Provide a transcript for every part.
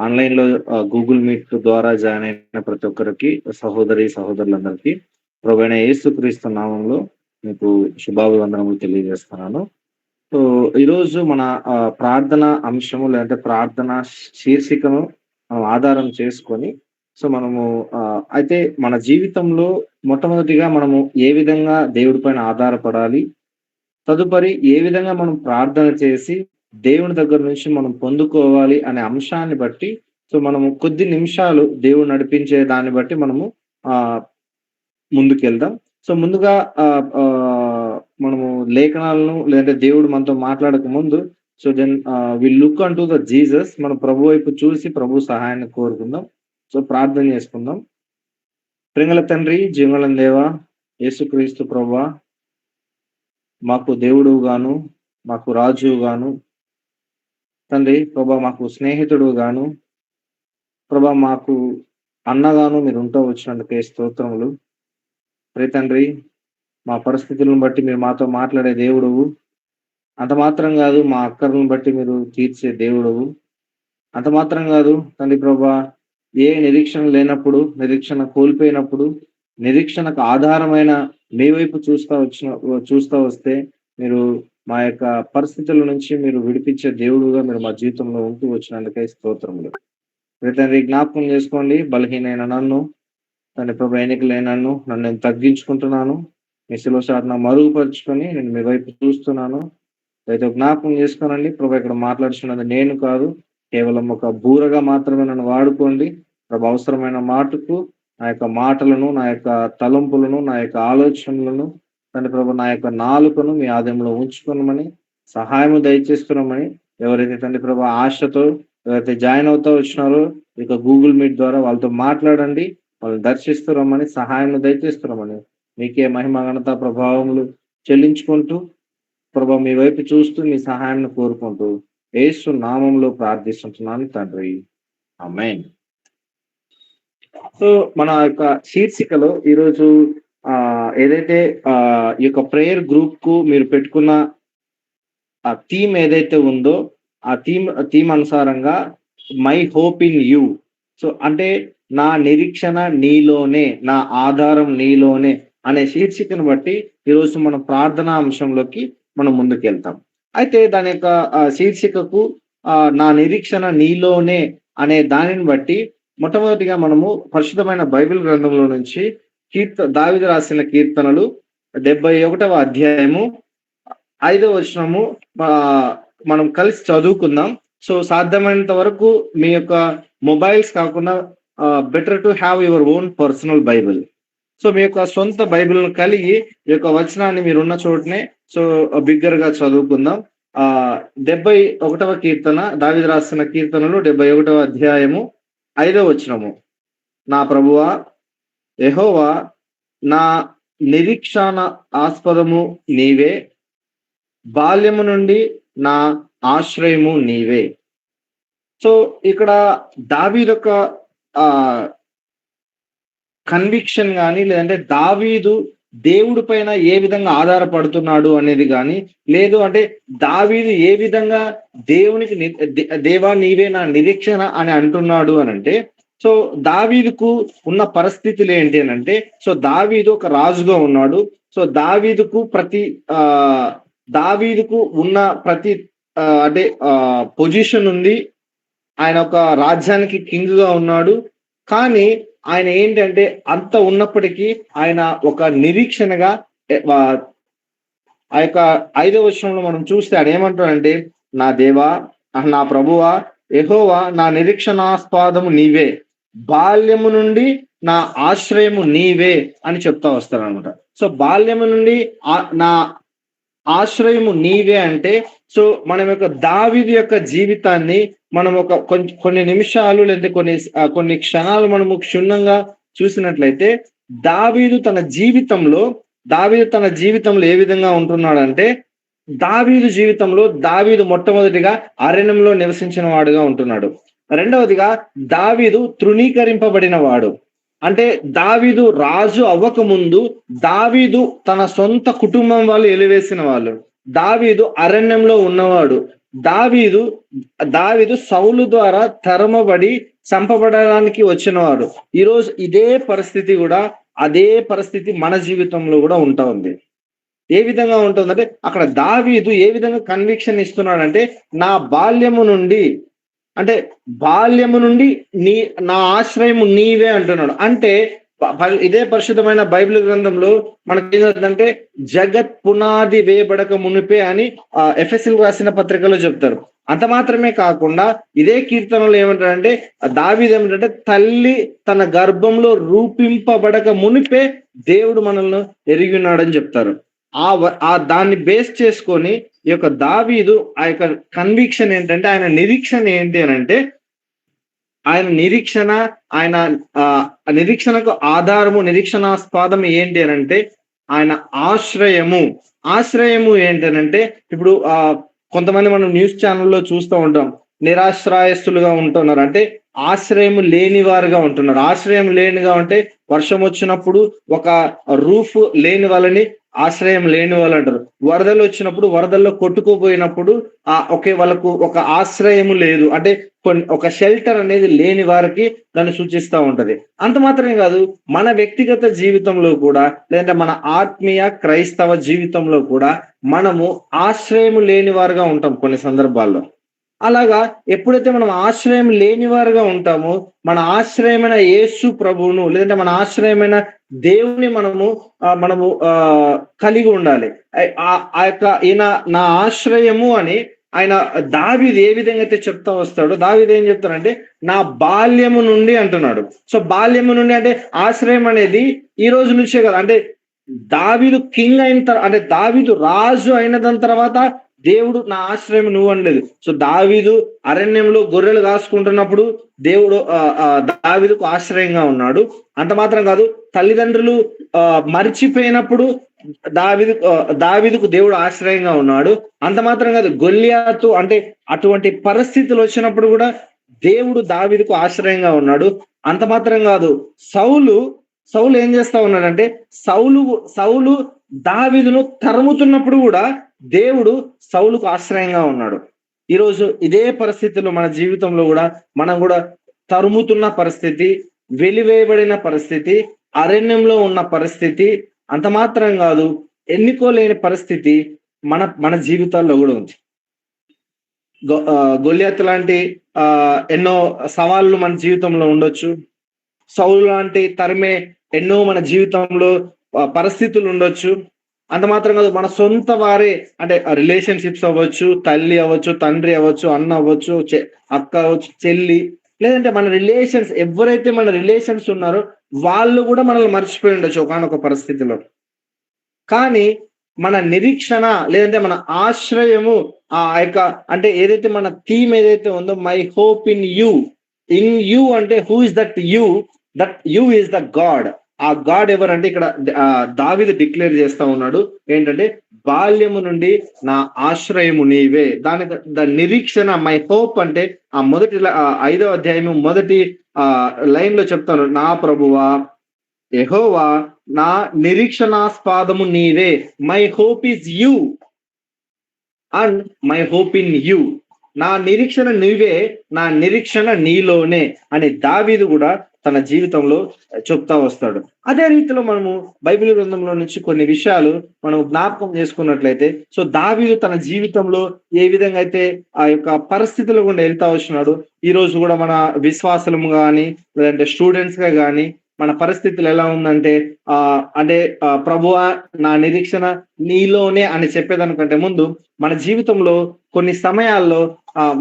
ఆన్‌లైన్‌లో Google meet ద్వారా join అయిన ప్రతి ఒక్కరికి, సహోదరులందరికీ ప్రభువైన యేసుక్రీస్తు నామంలో మీకు శుభాభివందనములు తెలియజేస్తున్నాను. సో, ఈరోజు మన ప్రార్థన అంశము లేదంటే ప్రార్థన శీర్షికను మనం ఆధారం చేసుకొని మనము అయితే మన జీవితంలో మొట్టమొదటిగా మనము ఏ విధంగా దేవుడి పైన ఆధారపడాలి? తదుపరి ఏ విధంగా మనం ప్రార్థన చేసి దేవుని దగ్గర నుంచి మనం పొందుకోవాలి అనే అంశాన్ని బట్టి మనము కొద్ది నిమిషాలు దేవుడు నడిపించే దాన్ని బట్టి మనము ఆహ్, ముందుకెళ్దాం. ముందుగా మనము లేఖనాలను లేదంటే దేవుడు మనతో మాట్లాడక ముందు will look unto the Jesus. మనం ప్రభు వైపు చూసి ప్రభు సహాయాన్ని కోరుకుందాం. ప్రార్థన చేసుకుందాం. ప్రియగల తండ్రి, జీవగల దేవా, యేసుక్రీస్తు ప్రభువా, మాకు దేవుడుగాను, మాకు రాజుగాను, తండ్రి ప్రభా మాకు స్నేహితుడుగాను, ప్రభా మాకు అన్నగాను మీరు ఉంటూ వచ్చినందుకే స్తోత్రములు. ప్రియ తండ్రి, మా పరిస్థితులను బట్టి మీరు మాతో మాట్లాడే దేవుడవు. అంత మాత్రం కాదు, మా అక్కర్లను బట్టి మీరు తీర్చే దేవుడవు. అంత మాత్రం కాదు తండ్రి ప్రభా, ఏ నిరీక్షణ లేనప్పుడు, నిరీక్షణ కోల్పోయినప్పుడు, నిరీక్షణకు ఆధారమైన మీ వైపు చూస్తా వస్తే మీరు మా యొక్క పరిస్థితుల నుంచి మీరు విడిపించే దేవుడుగా మీరు మా జీవితంలో ఉంటూ వచ్చినందుకై స్తోత్రములు. తండ్రి, జ్ఞాపకం చేసుకోండి బలహీనైన నన్ను, తండ్రి ప్రభు ఎన్నికలైన నన్ను నేను తగ్గించుకుంటున్నాను. మీ శిలువ సాధన మరుగుపరుచుకొని నేను మీ వైపు చూస్తున్నాను. అయితే జ్ఞాపకం చేసుకోనండి ప్రభు, ఇక్కడ మాట్లాడుతున్నది నేను కాదు, కేవలం ఒక బూరగా మాత్రమే నన్ను వాడుకోండి ప్రభు. అవసరమైన మాటకు నా యొక్క మాటలను, నా యొక్క తలంపులను, నా యొక్క ఆలోచనలను తండ్రి ప్రభు, నా యొక్క నాలుకను మీ ఆధీనంలో ఉంచుకోనమని సహాయము దయచేస్తున్నామని, ఎవరైతే తండ్రి ప్రభు ఆశతో ఎవరైతే జాయిన్ అవుతా వచ్చినారో ఇక గూగుల్ మీట్ ద్వారా వాళ్ళతో మాట్లాడండి, వాళ్ళని దర్శిస్తున్నామని సహాయం దయచేస్తున్నామని మీకే మహిమ ఘనత ప్రభావములు చెల్లించుకుంటూ ప్రభు మీ వైపు చూస్తూ మీ సహాయాన్ని కోరుకుంటూ యేసు నామంలో ప్రార్థిస్తున్నాను తండ్రి, ఆమేన్. మన యొక్క శీర్షికలో ఈరోజు ఏదైతే ఈ యొక్క ప్రేయర్ గ్రూప్ కు మీరు పెట్టుకున్న ఆ థీమ్ ఏదైతే ఉందో ఆ థీమ్ అనుసారంగా మై హోప్ ఇన్ యూ. అంటే నా నిరీక్షణ నీలోనే, నా ఆధారం నీలోనే అనే శీర్షికను బట్టి ఈరోజు మనం ప్రార్థనా అంశంలోకి మనం ముందుకెళ్తాం. అయితే దాని యొక్క శీర్షికకు నా నిరీక్షణ నీలోనే అనే దానిని బట్టి మొట్టమొదటిగా మనము పరిశుద్ధమైన బైబిల్ గ్రంథంలో నుంచి దావీదు రాసిన కీర్తనలు 71వ అధ్యాయము 5వ వచనము మనం కలిసి చదువుకుందాం. సాధ్యమైనంత వరకు మీ యొక్క మొబైల్స్ కాకుండా better to have your own personal Bible. మీ యొక్క సొంత బైబిల్ను కలిగి ఈ యొక్క వచనాన్ని మీరున్న చోటనే బిగ్గర్ గా చదువుకుందాం. 71వ కీర్తన, దావీదు రాసిన కీర్తనలు 71వ అధ్యాయము 5వ వచనము. నా ప్రభువా యెహోవా, నా నిరీక్షణ ఆస్పదము నీవే, బాల్యము నుండి నా ఆశ్రయము నీవే. ఇక్కడ దావీదు యొక్క కన్విక్షన్ కానీ, లేదంటే దావీదు దేవుడి పైన ఏ విధంగా ఆధారపడుతున్నాడు అనేది కానీ, లేదు అంటే దావీదు ఏ విధంగా దేవునికి దేవా నీవే నా నిరీక్షణ అని అంటున్నాడు అని అంటే, దావీదుకు ఉన్న పరిస్థితులు ఏంటి అని అంటే, దావీదు ఒక రాజుగా ఉన్నాడు. దావీదుకు ఉన్న ప్రతి అంటే పొజిషన్ ఉంది. ఆయన ఒక రాజ్యానికి కింగ్ గా ఉన్నాడు. కానీ ఆయన ఏంటంటే అంత ఉన్నప్పటికీ ఆయన ఒక నిరీక్షణగా ఆ యొక్క 5వ వచనంలో మనం చూస్తే ఆయన ఏమంటాడంటే, నా దేవా, నా ప్రభువా యెహోవా, నా నిరీక్షణాస్పదము నీవే, బాల్యము నుండి నా ఆశ్రయము నీవే అని చెప్తా వస్తారనమాట. బాల్యము నుండి నా ఆశ్రయము నీవే అంటే మనం యొక్క దావీదు యొక్క జీవితాన్ని మనం ఒక కొన్ని నిమిషాలు లేదా కొన్ని క్షణాలు మనము క్షుణ్ణంగా చూసినట్లయితే దావీదు తన జీవితంలో ఏ విధంగా ఉంటున్నాడంటే, దావీదు మొట్టమొదటిగా అరణ్యంలో నివసించిన వాడుగా ఉంటున్నాడు. రెండవదిగా దావీదు తృణీకరింపబడిన వాడు. అంటే దావీదు రాజు అవ్వక ముందు దావీదు తన సొంత కుటుంబం వాళ్ళు ఎలివేసిన వాళ్ళు. దావీదు అరణ్యంలో ఉన్నవాడు. దావీదు దావీదు సౌలు ద్వారా తరమబడి చంపబడడానికి వచ్చినవాడు. ఈరోజు ఇదే పరిస్థితి కూడా, అదే పరిస్థితి మన జీవితంలో కూడా ఉంటా ఉంది. ఏ విధంగా ఉంటుందంటే, అక్కడ దావీదు ఏ విధంగా కన్విక్షన్ ఇస్తున్నాడంటే, నా బాల్యము నుండి, అంటే బాల్యము నుండి నా ఆశ్రయము నీవే అంటున్నాడు. అంటే ఇదే పరిశుద్ధమైన బైబిల్ గ్రంథంలో మనకి ఏంటంటే, జగత్ పునాది వేయబడక మునిపే అని ఎఫెసీయులకు రాసిన పత్రికలో చెప్తారు. అంత మాత్రమే కాకుండా ఇదే కీర్తనలో ఏమంటాడంటే, దావీదు ఏమంటాడంటే, తల్లి తన గర్భంలో రూపింపబడక మునిపే దేవుడు మనల్ని ఎరిగి ఉన్నాడని చెప్తారు. దాన్ని బేస్ చేసుకొని ఈ యొక్క దావీదు ఆ యొక్క కన్విక్షన్ ఏంటంటే, ఆయన నిరీక్షణ ఏంటి అని అంటే, ఆయన నిరీక్షణ, ఆయన నిరీక్షణకు ఆధారము, నిరీక్షణాస్పాదం ఏంటి అని అంటే, ఆయన ఆశ్రయము ఏంటనంటే, ఇప్పుడు కొంతమంది మనం న్యూస్ ఛానల్లో చూస్తూ ఉంటాం, నిరాశ్రయస్తులుగా ఉంటున్నారు. అంటే ఆశ్రయం లేని వారుగా ఉంటున్నారు. ఆశ్రయం లేనిగా ఉంటే వర్షం వచ్చినప్పుడు ఒక రూఫ్ లేని వాళ్ళని ఆశ్రయం లేని వాళ్ళు అంటారు. వరదలు వచ్చినప్పుడు, వరదల్లో కొట్టుకుపోయినప్పుడు వాళ్ళకు ఒక ఆశ్రయము లేదు, అంటే ఒక షెల్టర్ అనేది లేని వారికి దాన్ని సూచిస్తూ ఉంటది. అంత మాత్రమే కాదు, మన వ్యక్తిగత జీవితంలో కూడా, లేదంటే మన ఆత్మీయ క్రైస్తవ జీవితంలో కూడా మనము ఆశ్రయం లేని వారుగా ఉంటాం కొన్ని సందర్భాల్లో. అలాగా ఎప్పుడైతే మనం ఆశ్రయం లేని వారుగా ఉంటామో, మన ఆశ్రయమైన యేసు ప్రభువును, లేదంటే మన ఆశ్రయమైన దేవుని మనము కలిగి ఉండాలి. ఆ యొక్క ఈయన నా ఆశ్రయము అని ఆయన దావీదు ఏ విధంగా అయితే చెప్తా వస్తాడో, దావీదు ఏం చెప్తాడంటే, నా బాల్యము నుండి అంటున్నాడు. సో బాల్యము నుండి అంటే ఆశ్రయం అనేది ఈ రోజు నుంచే కదా, అంటే దావీదు కింగ్ అయిన తర్వాత, అంటే దావీదు రాజు అయిన దాని తర్వాత దేవుడు నా ఆశ్రయం నువ్వు అనలేదు. సో దావీదు అరణ్యంలో గొర్రెలు కాసుకుంటున్నప్పుడు దేవుడు దావీదుకు ఆశ్రయంగా ఉన్నాడు. అంత మాత్రం కాదు, తల్లిదండ్రులు మర్చిపోయినప్పుడు దావీదుకు దేవుడు ఆశ్రయంగా ఉన్నాడు. అంత మాత్రం కాదు, గొల్లియాతు అంటే అటువంటి పరిస్థితులు వచ్చినప్పుడు కూడా దేవుడు దావీదుకు ఆశ్రయంగా ఉన్నాడు. అంత మాత్రం కాదు, సౌలు ఏం చేస్తా ఉన్నాడంటే, సౌలు దావీదును తరుముతున్నప్పుడు కూడా దేవుడు సౌలుకు ఆశ్రయంగా ఉన్నాడు. ఈరోజు ఇదే పరిస్థితుల్లో మన జీవితంలో కూడా మనం కూడా తరుముతున్న పరిస్థితి, వెలివేయబడిన పరిస్థితి, అరణ్యంలో ఉన్న పరిస్థితి, అంత మాత్రం కాదు ఎన్నుకోలేని పరిస్థితి మన జీవితాల్లో కూడా ఉంది. గొల్లియాతు లాంటి ఎన్నో సవాళ్ళు మన జీవితంలో ఉండొచ్చు. సౌలు లాంటి తరిమే ఎన్నో మన జీవితంలో పరిస్థితులు ఉండొచ్చు. అంత మాత్రం కాదు, మన సొంత వారే, అంటే రిలేషన్షిప్స్ అవ్వచ్చు, తల్లి అవ్వచ్చు, తండ్రి అవ్వచ్చు, అన్న అవ్వచ్చు, అక్క అవ్వచ్చు, చెల్లి, లేదంటే మన రిలేషన్స్, ఎవరైతే మన రిలేషన్స్ ఉన్నారో వాళ్ళు కూడా మనల్ని మర్చిపోయి ఉండొచ్చు ఒకానొక పరిస్థితిలో. కానీ మన నిరీక్షణ, లేదంటే మన ఆశ్రయము, ఆ యొక్క అంటే ఏదైతే మన థీమ్ ఏదైతే ఉందో, మై హోప్ ఇన్ యూ అంటే who is that you is the God. ఆ గాడ్ ఎవరంటే ఇక్కడ దావీదు డిక్లేర్ చేస్తా ఉన్నాడు ఏంటంటే, బాల్యము నుండి నా ఆశ్రయము నీవే. దాని నిరీక్షణ, మై హోప్ అంటే ఆ మొదటి 5వ అధ్యాయము మొదటి లైన్ లో చెప్తాను, నా ప్రభువా యెహోవా నా నిరీక్షణాస్పాదము నీవే, my hope is you and my hope in you. నా నిరీక్షణ నీవే, నా నిరీక్షణ నీలోనే అని దావీదు కూడా తన జీవితంలో చెప్తా వస్తాడు. అదే రీతిలో మనము బైబిల్ గ్రంథంలో నుంచి కొన్ని విషయాలు మనం జ్ఞాపకం చేసుకున్నట్లయితే, సో దావీదు తన జీవితంలో ఏ విధంగా అయితే ఆ యొక్క పరిస్థితులు గుండా వెళ్తా వచ్చినాడు, ఈ రోజు కూడా మన విశ్వాసము కానీ, లేదంటే స్టూడెంట్స్ గా కానీ మన పరిస్థితులు ఎలా ఉందంటే, అంటే ప్రభువా నా నిరీక్షణ నీలోనే అని చెప్పేదానికంటే ముందు మన జీవితంలో కొన్ని సమయాల్లో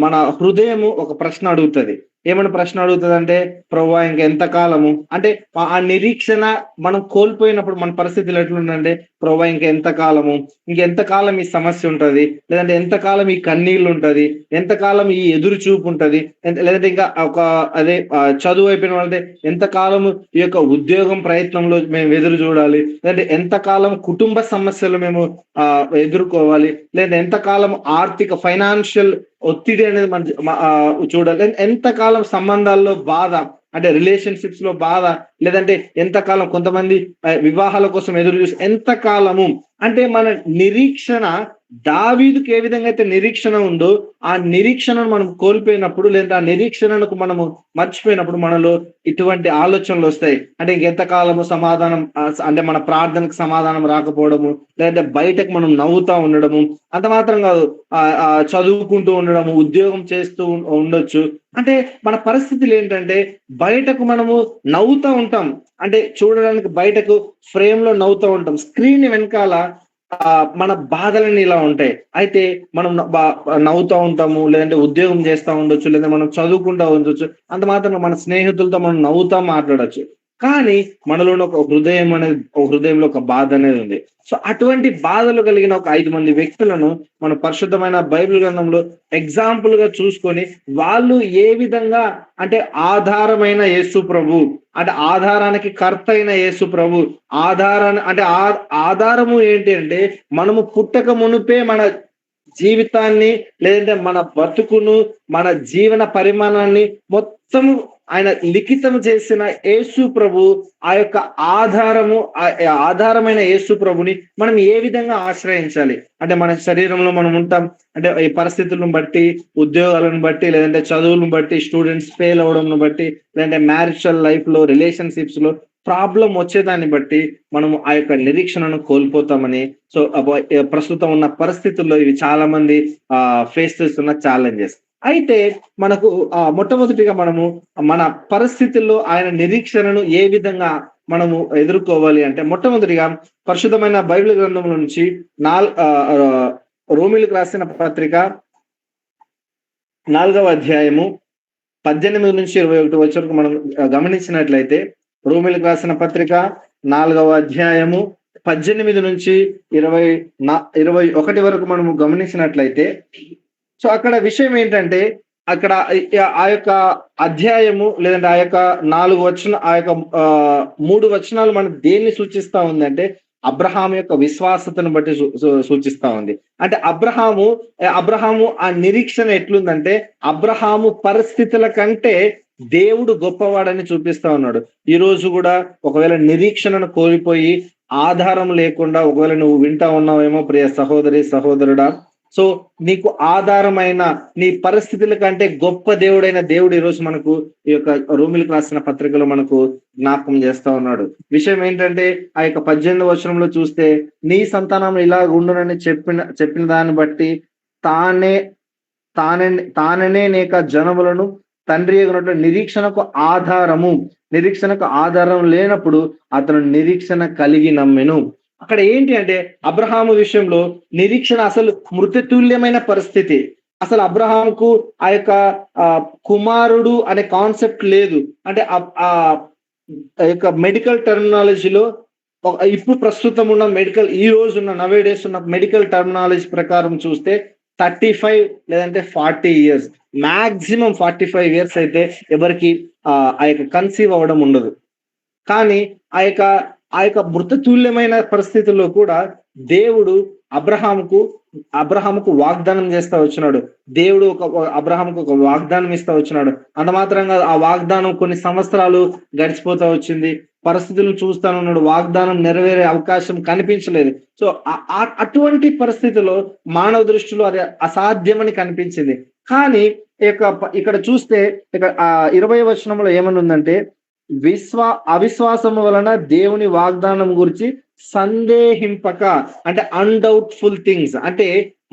మన హృదయము ఒక ప్రశ్న అడుగుతుంది. ఏమైనా ప్రశ్న అడుగుతుంది అంటే, ప్రభువా ఇంకెంత కాలము, అంటే ఆ నిరీక్షణ మనం కోల్పోయినప్పుడు మన పరిస్థితులు ఎట్లుందంటే, ప్రభువా ఇంకెంత కాలం ఈ సమస్య ఉంటది, లేదంటే ఎంతకాలం ఈ కన్నీళ్ళు ఉంటది, ఎంతకాలం ఈ ఎదురు చూపు ఉంటది, లేదంటే ఇంకా ఒక అదే చదువు అయిపోయిన వాళ్ళంటే ఎంతకాలము ఈ యొక్క ఉద్యోగం ప్రయత్నంలో మేము ఎదురు చూడాలి, లేదంటే ఎంతకాలం కుటుంబ సమస్యలు మేము ఎదుర్కోవాలి, లేదా ఎంతకాలం ఆర్థిక ఫైనాన్షియల్ ఒత్తిడి అనేది మన చూడాలి, ఎంతకాలం సంబంధాల్లో బాధ, అంటే రిలేషన్షిప్స్ లో బాధ, లేదంటే ఎంతకాలం కొంతమంది వివాహాల కోసం ఎదురు చూసి ఎంతకాలము, అంటే మన నిరీక్షణ దావీదుకి ఏ విధంగా అయితే నిరీక్షణ ఉందో, ఆ నిరీక్షణను మనం కోల్పోయినప్పుడు, లేదా ఆ నిరీక్షణకు మనము మర్చిపోయినప్పుడు మనలో ఇటువంటి ఆలోచనలు వస్తాయి. అంటే ఇంకెంతకాలము సమాధానం అంటే మన ప్రార్థనకు సమాధానం రాకపోవడము, లేదంటే బయటకు మనం నవ్వుతా ఉండడము, అంత మాత్రం కాదు చదువుకుంటూ ఉండడము, ఉద్యోగం చేస్తూ ఉండొచ్చు. అంటే మన పరిస్థితులు ఏంటంటే బయటకు మనము నవ్వుతా ఉంటాం. అంటే చూడడానికి బయటకు ఫ్రేమ్‌లో నవ్వుతా ఉంటాం. స్క్రీన్ వెనకాల మన బాధలన్నీ ఇలా ఉంటాయి. అయితే మనం నవ్వుతా ఉంటాము. లేదంటే ఉద్యోగం చేస్తా ఉండొచ్చు. లేదా మనం చదువుకుంటా ఉండొచ్చు. అంత మాత్రాన మన స్నేహితులతో మనం నవ్వుతా మాట్లాడొచ్చు. కానీ మనలోని ఒక హృదయం అనేది, ఒక హృదయంలో ఒక బాధ అనేది ఉంది. సో అటువంటి బాధలు కలిగిన ఒక 5 మంది వ్యక్తులను మన పరిశుద్ధమైన బైబిల్ గ్రంథంలో ఎగ్జాంపుల్‌గా చూసుకొని, వాళ్ళు ఏ విధంగా అంటే ఆధారమైన యేసు ప్రభు, అంటే ఆధారానికి కర్త అయిన యేసు ప్రభు, ఆధారాన్ని అంటే ఆధారము ఏంటి అంటే మనము పుట్టక మునుపే మన జీవితాన్ని, లేదంటే మన బతుకును, మన జీవన పరిమాణాన్ని మొత్తము ఆయన లిఖితం చేసిన యేసు ప్రభు, ఆ యొక్క ఆధారము ఆధారమైన యేసు ప్రభుని మనం ఏ విధంగా ఆశ్రయించాలి? అంటే మన శరీరంలో మనం ఉంటాం. అంటే ఈ పరిస్థితులను బట్టి, ఉద్యోగాలను బట్టి, లేదంటే చదువులను బట్టి, స్టూడెంట్స్ ఫెయిల్ అవ్వడంను బట్టి, లేదంటే మ్యారిటల్ లైఫ్‌లో, రిలేషన్‌షిప్స్‌లో ప్రాబ్లమ్ వచ్చేదాన్ని బట్టి మనము ఆ యొక్క నిరీక్షణను కోల్పోతామని. సో ప్రస్తుతం ఉన్న పరిస్థితుల్లో ఇవి చాలా మంది ఫేస్ చేస్తున్న ఛాలెంజెస్. అయితే మనకు మొట్టమొదటిగా మనము మన పరిస్థితుల్లో ఆయన నిరీక్షణను ఏ విధంగా మనము ఎదుర్కోవాలి అంటే, మొట్టమొదటిగా పరిశుద్ధమైన బైబిల్ గ్రంథంలో నుంచి రోమీయులకు రాసిన పత్రిక 4వ అధ్యాయము 18-21 వచ్చే వరకు మనం గమనించినట్లయితే, రోమీయులకు రాసిన పత్రిక 4వ అధ్యాయము 18-21 వరకు మనము గమనించినట్లయితే, సో అక్కడ విషయం ఏంటంటే, అక్కడ ఆ యొక్క అధ్యాయము, లేదంటే ఆ యొక్క 3 వచనాలు మనకు దేన్ని సూచిస్తా ఉందంటే, అబ్రహాము యొక్క విశ్వాసతను బట్టి సూచిస్తా ఉంది. అంటే అబ్రహాము ఆ నిరీక్షణ ఎట్లుందంటే, అబ్రహాము పరిస్థితుల కంటే దేవుడు గొప్పవాడని చూపిస్తా ఉన్నాడు. ఈ రోజు కూడా ఒకవేళ నిరీక్షణను కోల్పోయి, ఆధారం లేకుండా ఒకవేళ నువ్వు వింటా ఉన్నావేమో ప్రియ సహోదరి, సహోదరుడా. సో నీకు ఆధారమైన నీ పరిస్థితుల కంటే గొప్ప దేవుడైన దేవుడు ఈరోజు మనకు ఈ యొక్క రోమీయులకు రాసిన పత్రికలో మనకు జ్ఞాపకం చేస్తా ఉన్నాడు. విషయం ఏంటంటే, ఆ యొక్క 18వ వచనంలో చూస్తే, నీ సంతానం ఇలా ఉండునని చెప్పిన దాన్ని బట్టి తాననే అనేక జనములను తండ్రి నిరీక్షణకు ఆధారం లేనప్పుడు అతను నిరీక్షణ కలిగి నమ్మెను. అక్కడ ఏంటి అంటే, అబ్రహాము విషయంలో నిరీక్షణ అసలు మృతతుల్యమైన పరిస్థితి. అసలు అబ్రహాముకు ఆ యొక్క కుమారుడు అనే కాన్సెప్ట్ లేదు. అంటే ఆ యొక్క మెడికల్ టెర్మినాలజీలో ఇప్పుడు ప్రస్తుతం ఉన్న ఈ రోజు ఉన్న నవేడేస్ ఉన్న మెడికల్ టెర్మినాలజీ ప్రకారం చూస్తే 35 లేదంటే 40 ఇయర్స్, మాక్సిమం 45 ఇయర్స్ అయితే ఎవరికి ఆ యొక్క కన్సీవ్ అవ్వడం ఉండదు. కానీ ఆ యొక్క మృతతుల్యమైన పరిస్థితుల్లో కూడా దేవుడు అబ్రహాముకు వాగ్దానం చేస్తా వచ్చినాడు. దేవుడు అబ్రహాముకు ఒక వాగ్దానం ఇస్తా వచ్చినాడు. అంత మాత్రంగా ఆ వాగ్దానం కొన్ని సంవత్సరాలు గడిచిపోతా వచ్చింది. పరిస్థితులు చూస్తానున్నాడు. వాగ్దానం నెరవేరే అవకాశం కనిపించలేదు. సో అటువంటి పరిస్థితిలో మానవ దృష్టిలో అది అసాధ్యమని కనిపించింది. కానీ ఇక్కడ చూస్తే ఇక్కడ 20వ వచనంలో ఏమని ఉందంటే, అవిశ్వాసము వలన దేవుని వాగ్దానం గురించి సందేహింపక, అంటే అన్డౌట్ఫుల్ థింగ్స్, అంటే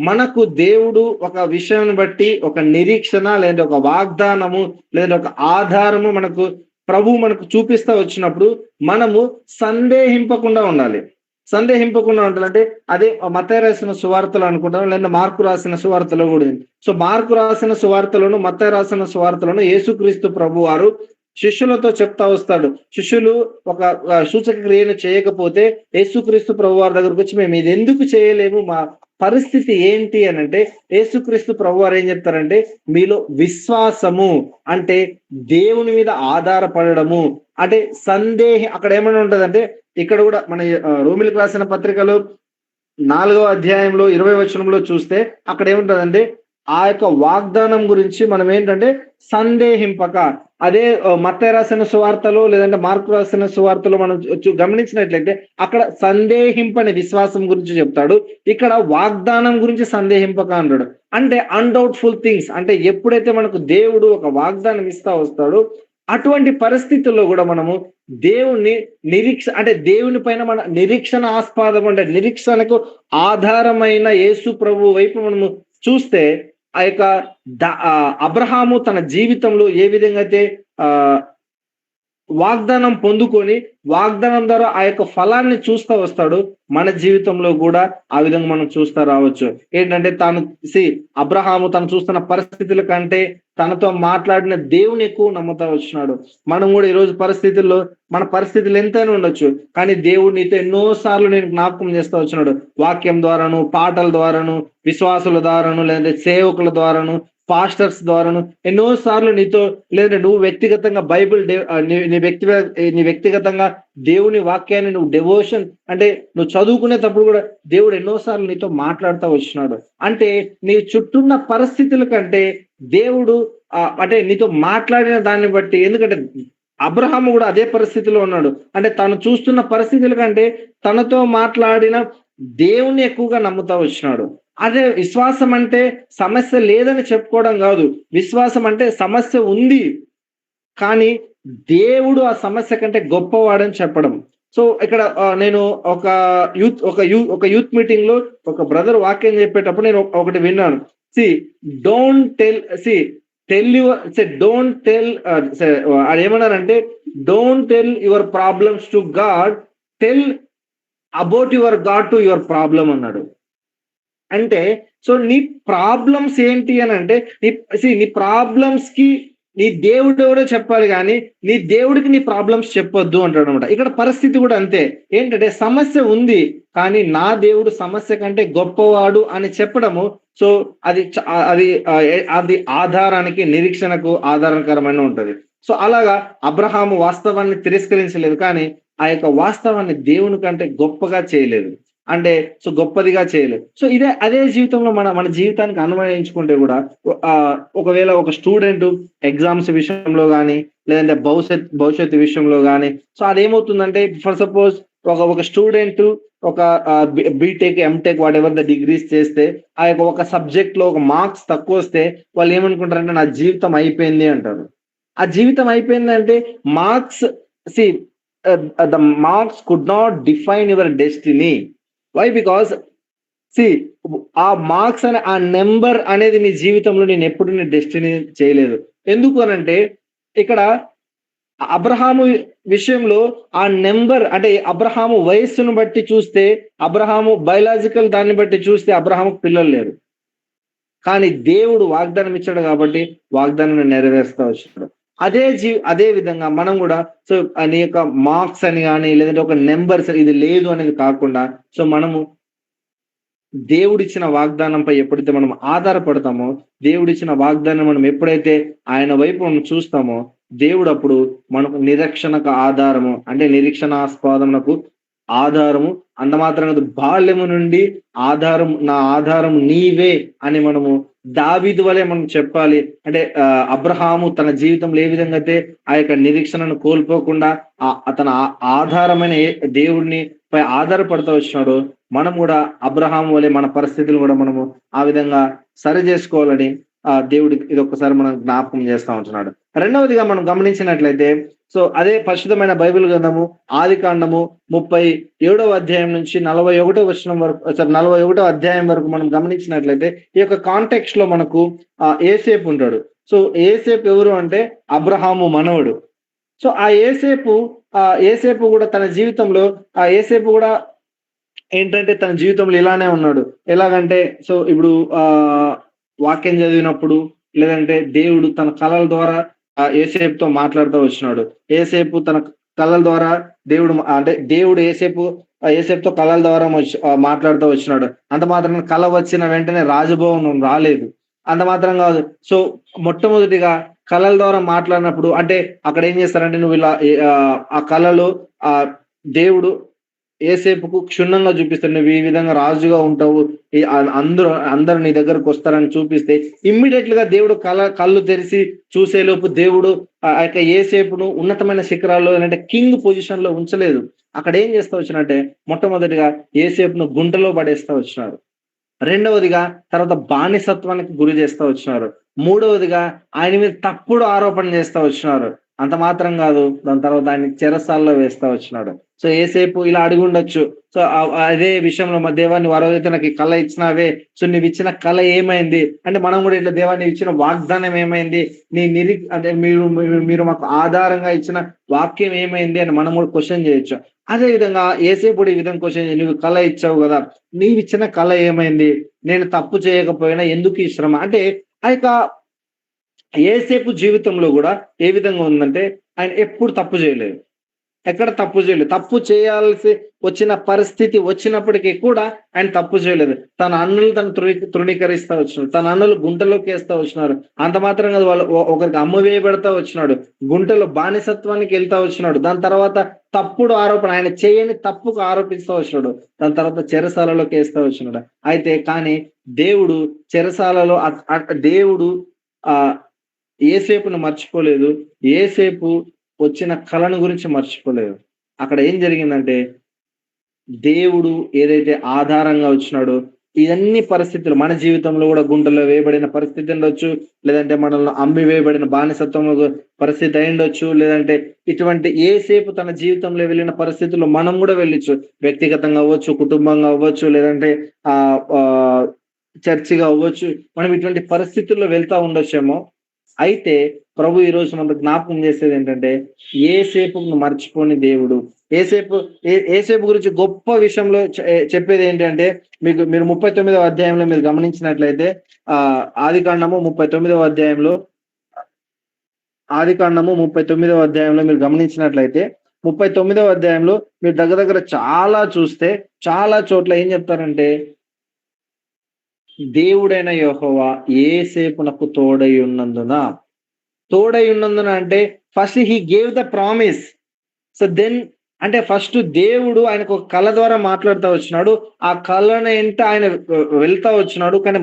మనకు దేవుడు ఒక విషయాన్ని బట్టి ఒక నిరీక్షణ, లేదంటే ఒక వాగ్దానము, లేదంటే ఒక ఆధారము మనకు చూపిస్తా వచ్చినప్పుడు మనము సందేహింపకుండా ఉండాలి. ఉండాలంటే అదే మత్తయి రాసిన సువార్తలు అనుకుంటాం, లేదా మార్కు రాసిన సువార్తలో కూడా. సో మార్కు రాసిన సువార్తలను, మత్తయి రాసిన సువార్తలను యేసుక్రీస్తు ప్రభు వారు శిష్యులతో చెప్తా వస్తాడు. శిష్యులు ఒక సూచక క్రియను చేయకపోతే యేసుక్రీస్తు ప్రభు వారి దగ్గరకు వచ్చి, మేము ఇది ఎందుకు చేయలేము, మా పరిస్థితి ఏంటి అని అంటే, యేసుక్రీస్తు ప్రభు వారు ఏం చెప్తారంటే, మీలో విశ్వాసము అంటే దేవుని మీద ఆధారపడము, అంటే అక్కడ ఏమైనా ఉంటదంటే, ఇక్కడ కూడా మన రోమీయులకు రాసిన పత్రికలో 4వ అధ్యాయంలో 20వ వచనంలో చూస్తే అక్కడ ఏముంటదంటే, ఆ యొక్క వాగ్దానం గురించి మనం ఏంటంటే సందేహింపక. అదే మత్తయి రాసిన సువార్తలో లేదంటే మార్కు రాసిన సువార్తలో మనం గమనించినట్లయితే అక్కడ సందేహింపని విశ్వాసం గురించి చెప్తాడు. ఇక్కడ వాగ్దానం గురించి సందేహింపక అంటాడు. అంటే అన్‌డౌట్‌ఫుల్ థింగ్స్, అంటే ఎప్పుడైతే మనకు దేవుడు ఒక వాగ్దానం ఇస్తా వస్తాడో అటువంటి పరిస్థితుల్లో గూడా మనము దేవుణ్ణి అంటే దేవుని పైన మన నిరీక్షణ ఆస్పాదం, అంటే నిరీక్షణకు ఆధారమైన యేసు ప్రభువు వైపు మనము చూస్తే ఆ యొక్క అబ్రహాము తన జీవితంలో ఏ విధంగా అయితే ఆహ్, వాగ్దానం పొందుకొని వాగ్దానం ద్వారా ఆ యొక్క ఫలాన్ని చూస్తా వస్తాడు. మన జీవితంలో గూడా ఆ విధంగా మనం చూస్తా రావచ్చు. ఏంటంటే అబ్రహాము తను చూస్తున్న పరిస్థితుల కంటే తనతో మాట్లాడిన దేవుని ఎక్కువ నమ్ముతా వచ్చినాడు. మనం గూడా ఈరోజు మన పరిస్థితులు ఎంతైనా ఉండొచ్చు. కానీ దేవుడు నీతో ఎన్నో సార్లు నేను జ్ఞాపకం చేస్తా వచ్చినాడు. వాక్యం ద్వారాను, పాటల ద్వారాను, విశ్వాసుల ద్వారాను, లేదంటే సేవకుల ద్వారాను, పాస్టర్స్ ద్వారాను ఎన్నో సార్లు నీతో, లేదంటే నువ్వు వ్యక్తిగతంగా నీ వ్యక్తిగతంగా దేవుని వాక్యాన్ని నువ్వు డెవోషన్ అంటే నువ్వు చదువుకునేటప్పుడు కూడా దేవుడు ఎన్నో సార్లు నీతో మాట్లాడుతూ వచ్చినాడు. అంటే నీ చుట్టూన్న పరిస్థితుల కంటే దేవుడు అంటే నీతో మాట్లాడిన దాన్ని బట్టి, ఎందుకంటే అబ్రహాము కూడా అదే పరిస్థితిలో ఉన్నాడు. అంటే తను చూస్తున్న పరిస్థితుల కంటే తనతో మాట్లాడిన దేవుణ్ణి ఎక్కువగా నమ్ముతా వచ్చినాడు. అదే విశ్వాసం అంటే సమస్య లేదని చెప్పుకోవడం కాదు. విశ్వాసం అంటే సమస్య ఉంది, కానీ దేవుడు ఆ సమస్య కంటే గొప్పవాడని చెప్పడం. సో ఇక్కడ నేను ఒక యూత్ మీటింగ్ లో ఒక బ్రదర్ వాక్యం చెప్పేటప్పుడు నేను ఒకటి విన్నాను. అదేమన్నారంటే don't tell your problems to God, tell about your God to your problem అన్నాడు. అంటే సో నీ ప్రాబ్లమ్స్ ఏంటి అని అంటే నీ ప్రాబ్లమ్స్ కి నీ దేవుడు ఎవరో చెప్పాలి, కానీ నీ దేవుడికి నీ ప్రాబ్లమ్స్ చెప్పొద్దు అంటాడు అనమాట. ఇక్కడ పరిస్థితి కూడా అంతే. ఏంటంటే సమస్య ఉంది, కానీ నా దేవుడు సమస్య కంటే గొప్పవాడు అని చెప్పడము, సో అది ఆధారానికి, నిరీక్షణకు ఆధారకరమైన ఉంటది. సో అలాగా అబ్రహాము వాస్తవాన్ని తిరస్కరించలేదు, కానీ ఆ యొక్క వాస్తవాన్ని దేవుని కంటే గొప్పగా చేయలేదు, అంటే సో గొప్పదిగా చేయలేదు. సో అదే జీవితంలో మన జీవితానికి అన్వయించుకుంటే కూడా ఒకవేళ ఒక స్టూడెంట్ ఎగ్జామ్స్ విషయంలో కానీ, లేదంటే భవిష్యత్తు విషయంలో కానీ, సో అదేమవుతుందంటే ఫర్ సపోజ్ ఒక స్టూడెంట్ ఒక BTech, MTech, whatever the degrees చేస్తే ఆ యొక్క ఒక సబ్జెక్ట్ లో ఒక మార్క్స్ తక్కువ వస్తే వాళ్ళు ఏమనుకుంటారంటే నా జీవితం అయిపోయింది అంటారు. ఆ జీవితం అయిపోయిందంటే marks the marks could not define your destiny. Why? Because ఆ మార్క్స్ అనే ఆ నెంబర్ అనేది నీ జీవితంలో నేను ఎప్పుడు నీ డెస్టినీ చేయలేదు. ఎందుకు అనంటే ఇక్కడ అబ్రహాము విషయంలో ఆ నెంబర్, అంటే అబ్రహాము వయస్సును బట్టి చూస్తే, అబ్రహాము బయలాజికల్ దాన్ని బట్టి చూస్తే అబ్రహాముకు పిల్లలు లేరు. కానీ దేవుడు వాగ్దానం ఇచ్చాడు కాబట్టి వాగ్దానాన్ని నెరవేరుస్తా వచ్చాడు. అదే విధంగా మనం కూడా సో నీ యొక్క మార్క్స్ అని కానీ, లేదంటే ఒక నెంబర్స్ ఇది లేదు అనేది కాకుండా, సో మనము దేవుడిచ్చిన వాగ్దానంపై ఎప్పుడైతే మనం ఆధారపడతామో, దేవుడిచ్చిన వాగ్దానం మనం ఎప్పుడైతే ఆయన వైపు మనం చూస్తామో, దేవుడు అప్పుడు మనకు నిరీక్షణకు ఆధారము, అంటే నిరీక్షణాస్పదమునకు ఆధారము, అంత మాత్రం బాల్యము నుండి నా ఆధారం నీవే అని మనము దావీదు వలె మనం చెప్పాలి. అంటే అబ్రహాము తన జీవితంలో ఏ విధంగా అయితే ఆ యొక్క నిరీక్షణను కోల్పోకుండా తన ఆధారమైన దేవుడిని పై ఆధారపడుతూ వచ్చినాడు, మనం కూడా అబ్రహాము వలె మన పరిస్థితులు కూడా మనము ఆ విధంగా సరి చేసుకోవాలని దేవుడికి ఇది ఒక్కసారి మనం జ్ఞాపకం చేస్తా ఉంటున్నాడు. రెండవదిగా మనం గమనించినట్లయితే, సో అదే పరిశుద్ధమైన బైబిల్ గ్రంథము ఆదికాండము 37వ అధ్యాయం నుంచి 41వ వచనం వరకు, 41వ అధ్యాయం వరకు మనం గమనించినట్లయితే ఈ యొక్క కాంటెక్స్ట్ లో మనకు ఏసేపు ఉంటాడు. సో ఏసేపు ఎవరు అంటే అబ్రహాము మనవడు. సో ఆ ఏసేపు కూడా తన జీవితంలో ఏసేపు కూడా ఏంటంటే తన జీవితంలో ఇలానే ఉన్నాడు. ఎలాగంటే సో ఇప్పుడు వాక్యం చదివినప్పుడు, లేదంటే దేవుడు తన కళల ద్వారా ఏసేపుతో మాట్లాడుతూ వచ్చినాడు. ఏసేపు తన కళల ద్వారా దేవుడు ఏసేపుతో కళల ద్వారా మాట్లాడుతూ వచ్చినాడు. అంత మాత్రం కళ వచ్చిన వెంటనే రాజభవనం రాలేదు, అంత మాత్రం కాదు. సో మొట్టమొదటిగా కళల ద్వారా మాట్లాడినప్పుడు, అంటే అక్కడ ఏం చేస్తారంటే నువ్వు ఇలా ఆ కళలో దేవుడు ఏసేపుకు క్షుణ్ణంగా చూపిస్తాడు. నువ్వు ఈ విధంగా రాజుగా ఉంటావు, అందరూ నీ దగ్గరకు వస్తారని చూపిస్తే ఇమ్మీడియట్ గా దేవుడు కళ్ళు తెరిచి చూసేలోపు దేవుడు ఆ యొక్క ఏసేపును ఉన్నతమైన శిఖరాల్లో అంటే కింగ్ పొజిషన్ లో ఉంచలేదు. అక్కడ ఏం చేస్తా వచ్చినట్టే మొట్టమొదటిగా ఏసేపును గుంటలో పడేస్తా వచ్చినారు. రెండవదిగా తర్వాత బానిసత్వానికి గురి చేస్తా వచ్చినారు. మూడవదిగా ఆయన మీద తప్పుడు ఆరోపణ చేస్తా వచ్చినారు. అంత మాత్రం కాదు, దాని తర్వాత ఆయన చెరసాల్లో వేస్తా వచ్చినాడు. సో ఏసేపు ఇలా అడిగి ఉండొచ్చు. సో అదే విషయంలో మా దేవాన్ని వరవైతే నాకు ఈ కళ ఇచ్చినావే, సో నువ్వు ఇచ్చిన కళ ఏమైంది అంటే మనం కూడా ఇట్లా దేవాన్ని ఇచ్చిన వాగ్దానం ఏమైంది, నీ అంటే మీరు మాకు ఆధారంగా ఇచ్చిన వాక్యం ఏమైంది అని మనం కూడా క్వశ్చన్ చేయొచ్చు. అదే విధంగా ఏసేపుడు ఈ విధంగా క్వశ్చన్, నువ్వు కళ ఇచ్చావు కదా, నీవు ఇచ్చిన కళ ఏమైంది, నేను తప్పు చేయకపోయినా ఎందుకు ఈ శ్రమ అంటే ఆ యొక్క ఏసేపు జీవితంలో కూడా ఏ విధంగా ఉందంటే ఆయన ఎప్పుడు తప్పు చేయలేదు, ఎక్కడ తప్పు చేయలేదు. తప్పు చేయాల్సి వచ్చిన పరిస్థితి వచ్చినప్పటికీ కూడా ఆయన తప్పు చేయలేదు. తన అన్నులు తను తృణీకరిస్తా వచ్చినాడు, తన అన్నులు గుంటలోకి వేస్తా వచ్చినారు. అంత మాత్రం కాదు, వాళ్ళు ఒకరికి అమ్మ వేయబెడతా వచ్చినాడు, గుంటలో బానిసత్వానికి వెళ్తా వచ్చినాడు. దాని తర్వాత తప్పుడు ఆరోపణ, ఆయన చేయని తప్పుకు ఆరోపిస్తూ వచ్చినాడు. దాని తర్వాత చెరసాలలోకి వేస్తా వచ్చినాడు. అయితే కానీ దేవుడు చెరసాలలో దేవుడు ఆ ఏసేపును మర్చిపోలేదు, ఏసేపు వచ్చిన కళను గురించి మర్చిపోలేదు. అక్కడ ఏం జరిగిందంటే దేవుడు ఏదైతే ఆధారంగా వచ్చినాడో ఇవన్నీ పరిస్థితులు మన జీవితంలో కూడా గుంటలో వేయబడిన పరిస్థితి ఉండొచ్చు, లేదంటే మనల్ని అమ్మి వేయబడిన బానిసత్వంలో పరిస్థితి అయిండొచ్చు, లేదంటే ఇటువంటి ఏసేపు తన జీవితంలో వెళ్ళిన పరిస్థితుల్లో మనం కూడా వెళ్ళొచ్చు. వ్యక్తిగతంగా అవ్వచ్చు, కుటుంబంగా అవ్వచ్చు, లేదంటే ఆ చర్చిగా అవ్వచ్చు. మనం ఇటువంటి పరిస్థితుల్లో వెళ్తా ఉండొచ్చేమో. అయితే ప్రభు ఈ రోజు మనకు జ్ఞాపకం చేసేది ఏంటంటే ఏసేపును మర్చిపోని దేవుడు. ఏసేపు గురించి గొప్ప విషయంలో చెప్పేది ఏంటంటే మీరు 39వ అధ్యాయంలో మీరు గమనించినట్లయితే ఆదికాండము 39వ అధ్యాయంలో మీరు గమనించినట్లయితే 39వ అధ్యాయంలో మీరు దగ్గర చాలా చూస్తే చాలా చోట్ల ఏం చెప్తారంటే దేవుడైన యెహోవా ఏసేపునకు తోడై ఉన్నందున అంటే first he gave the promise. So then అంటే ఫస్ట్ దేవుడు ఆయనకు ఒక కళ ద్వారా మాట్లాడుతూ వచ్చినాడు. ఆ కళను ఏంట ఆయన వెళ్తా వచ్చినాడు. కానీ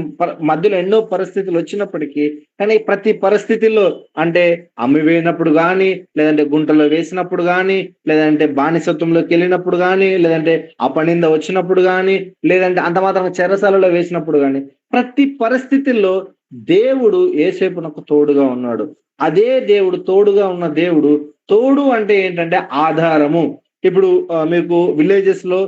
మధ్యలో ఎన్నో పరిస్థితులు వచ్చినప్పటికీ కానీ ప్రతి పరిస్థితుల్లో అంటే అమ్మివేయినప్పుడు కానీ, లేదంటే గుంటలో వేసినప్పుడు కానీ, లేదంటే బానిసత్వంలోకి వెళ్ళినప్పుడు కానీ, లేదంటే అపనింద వచ్చినప్పుడు కానీ, లేదంటే అంత మాత్రం చెరసాలలో వేసినప్పుడు కానీ ప్రతి పరిస్థితుల్లో దేవుడు యేసేపునకు తోడుగా ఉన్నాడు. అదే దేవుడు తోడుగా ఉన్న దేవుడు, తోడు అంటే ఏంటంటే ఆధారము. ఇప్పుడు మీకు విలేజెస్ లో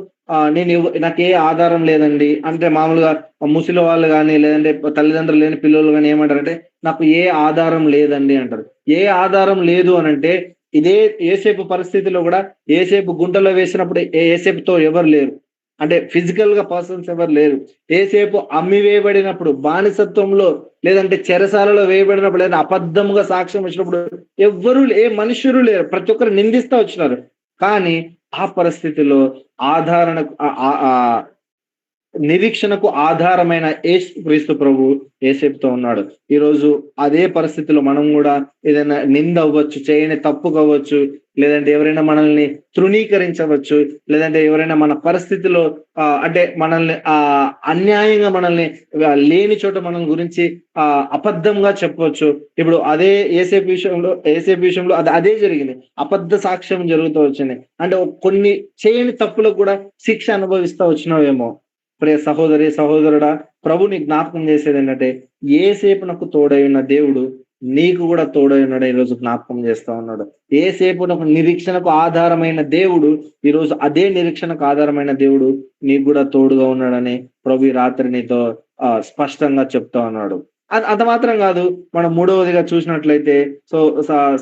నాకే ఆధారం లేదండి అంటే మామూలుగా ముసలి వాళ్ళు కానీ, లేదంటే తల్లిదండ్రులు లేని పిల్లలు కానీ ఏమంటారంటే నాకు ఏ ఆధారం లేదండి అంటారు. ఏ ఆధారం లేదు అనంటే ఇదే ఏసేపు పరిస్థితిలో కూడా ఏసేపు గుంటలో వేసినప్పుడు ఏసేపుతో ఎవరు లేరు, అంటే ఫిజికల్ గా పర్సన్స్ ఎవరు లేరు. ఏసేపు అమ్మి వేయబడినప్పుడు, బానిసత్వంలో లేదంటే చెరసాలలో వేయబడినప్పుడు, లేదా అబద్ధముగా సాక్ష్యం వచ్చినప్పుడు ఎవ్వరూ ఏ మనుషులు లేరు, ప్రతి ఒక్కరు నిందిస్తా వచ్చినారు. కానీ ఆ పరిస్థితిలో నిరీక్షణకు ఆధారమైన యేసుక్రీస్తు ప్రభు యేసేపుతో ఉన్నాడు. ఈరోజు అదే పరిస్థితిలో మనం కూడా ఏదైనా నింద అవ్వచ్చు, చేయని తప్పు కావచ్చు, లేదంటే ఎవరైనా మనల్ని తృణీకరించవచ్చు, లేదంటే ఎవరైనా మన పరిస్థితిలో అంటే మనల్ని అన్యాయంగా మనల్ని లేని చోట మన గురించి అబద్ధంగా చెప్పవచ్చు. ఇప్పుడు అదే ఏసేపు విషయంలో అదే జరిగింది. అబద్ధ సాక్ష్యం జరుగుతూ వచ్చింది. అంటే కొన్ని చేయని తప్పులకు కూడా శిక్ష అనుభవిస్తూ వచ్చినావేమో. ప్రియ సహోదరి సహోదరుడా, ప్రభుని జ్ఞాపకం చేసేది ఏంటంటే ఏసేపునకు తోడై ఉన్న దేవుడు నీకు కూడా తోడై ఉన్నాడు. ఈరోజు జ్ఞాపకం చేస్తా ఉన్నాడు. ఏసేపునకు నిరీక్షణకు ఆధారమైన దేవుడు ఈరోజు అదే నిరీక్షణకు ఆధారమైన దేవుడు నీకు కూడా తోడుగా ఉన్నాడని ప్రభు ఈ రాత్రి నీతో స్పష్టంగా చెప్తా ఉన్నాడు. అంత మాత్రం కాదు, మనం మూడవదిగా చూసినట్లయితే సో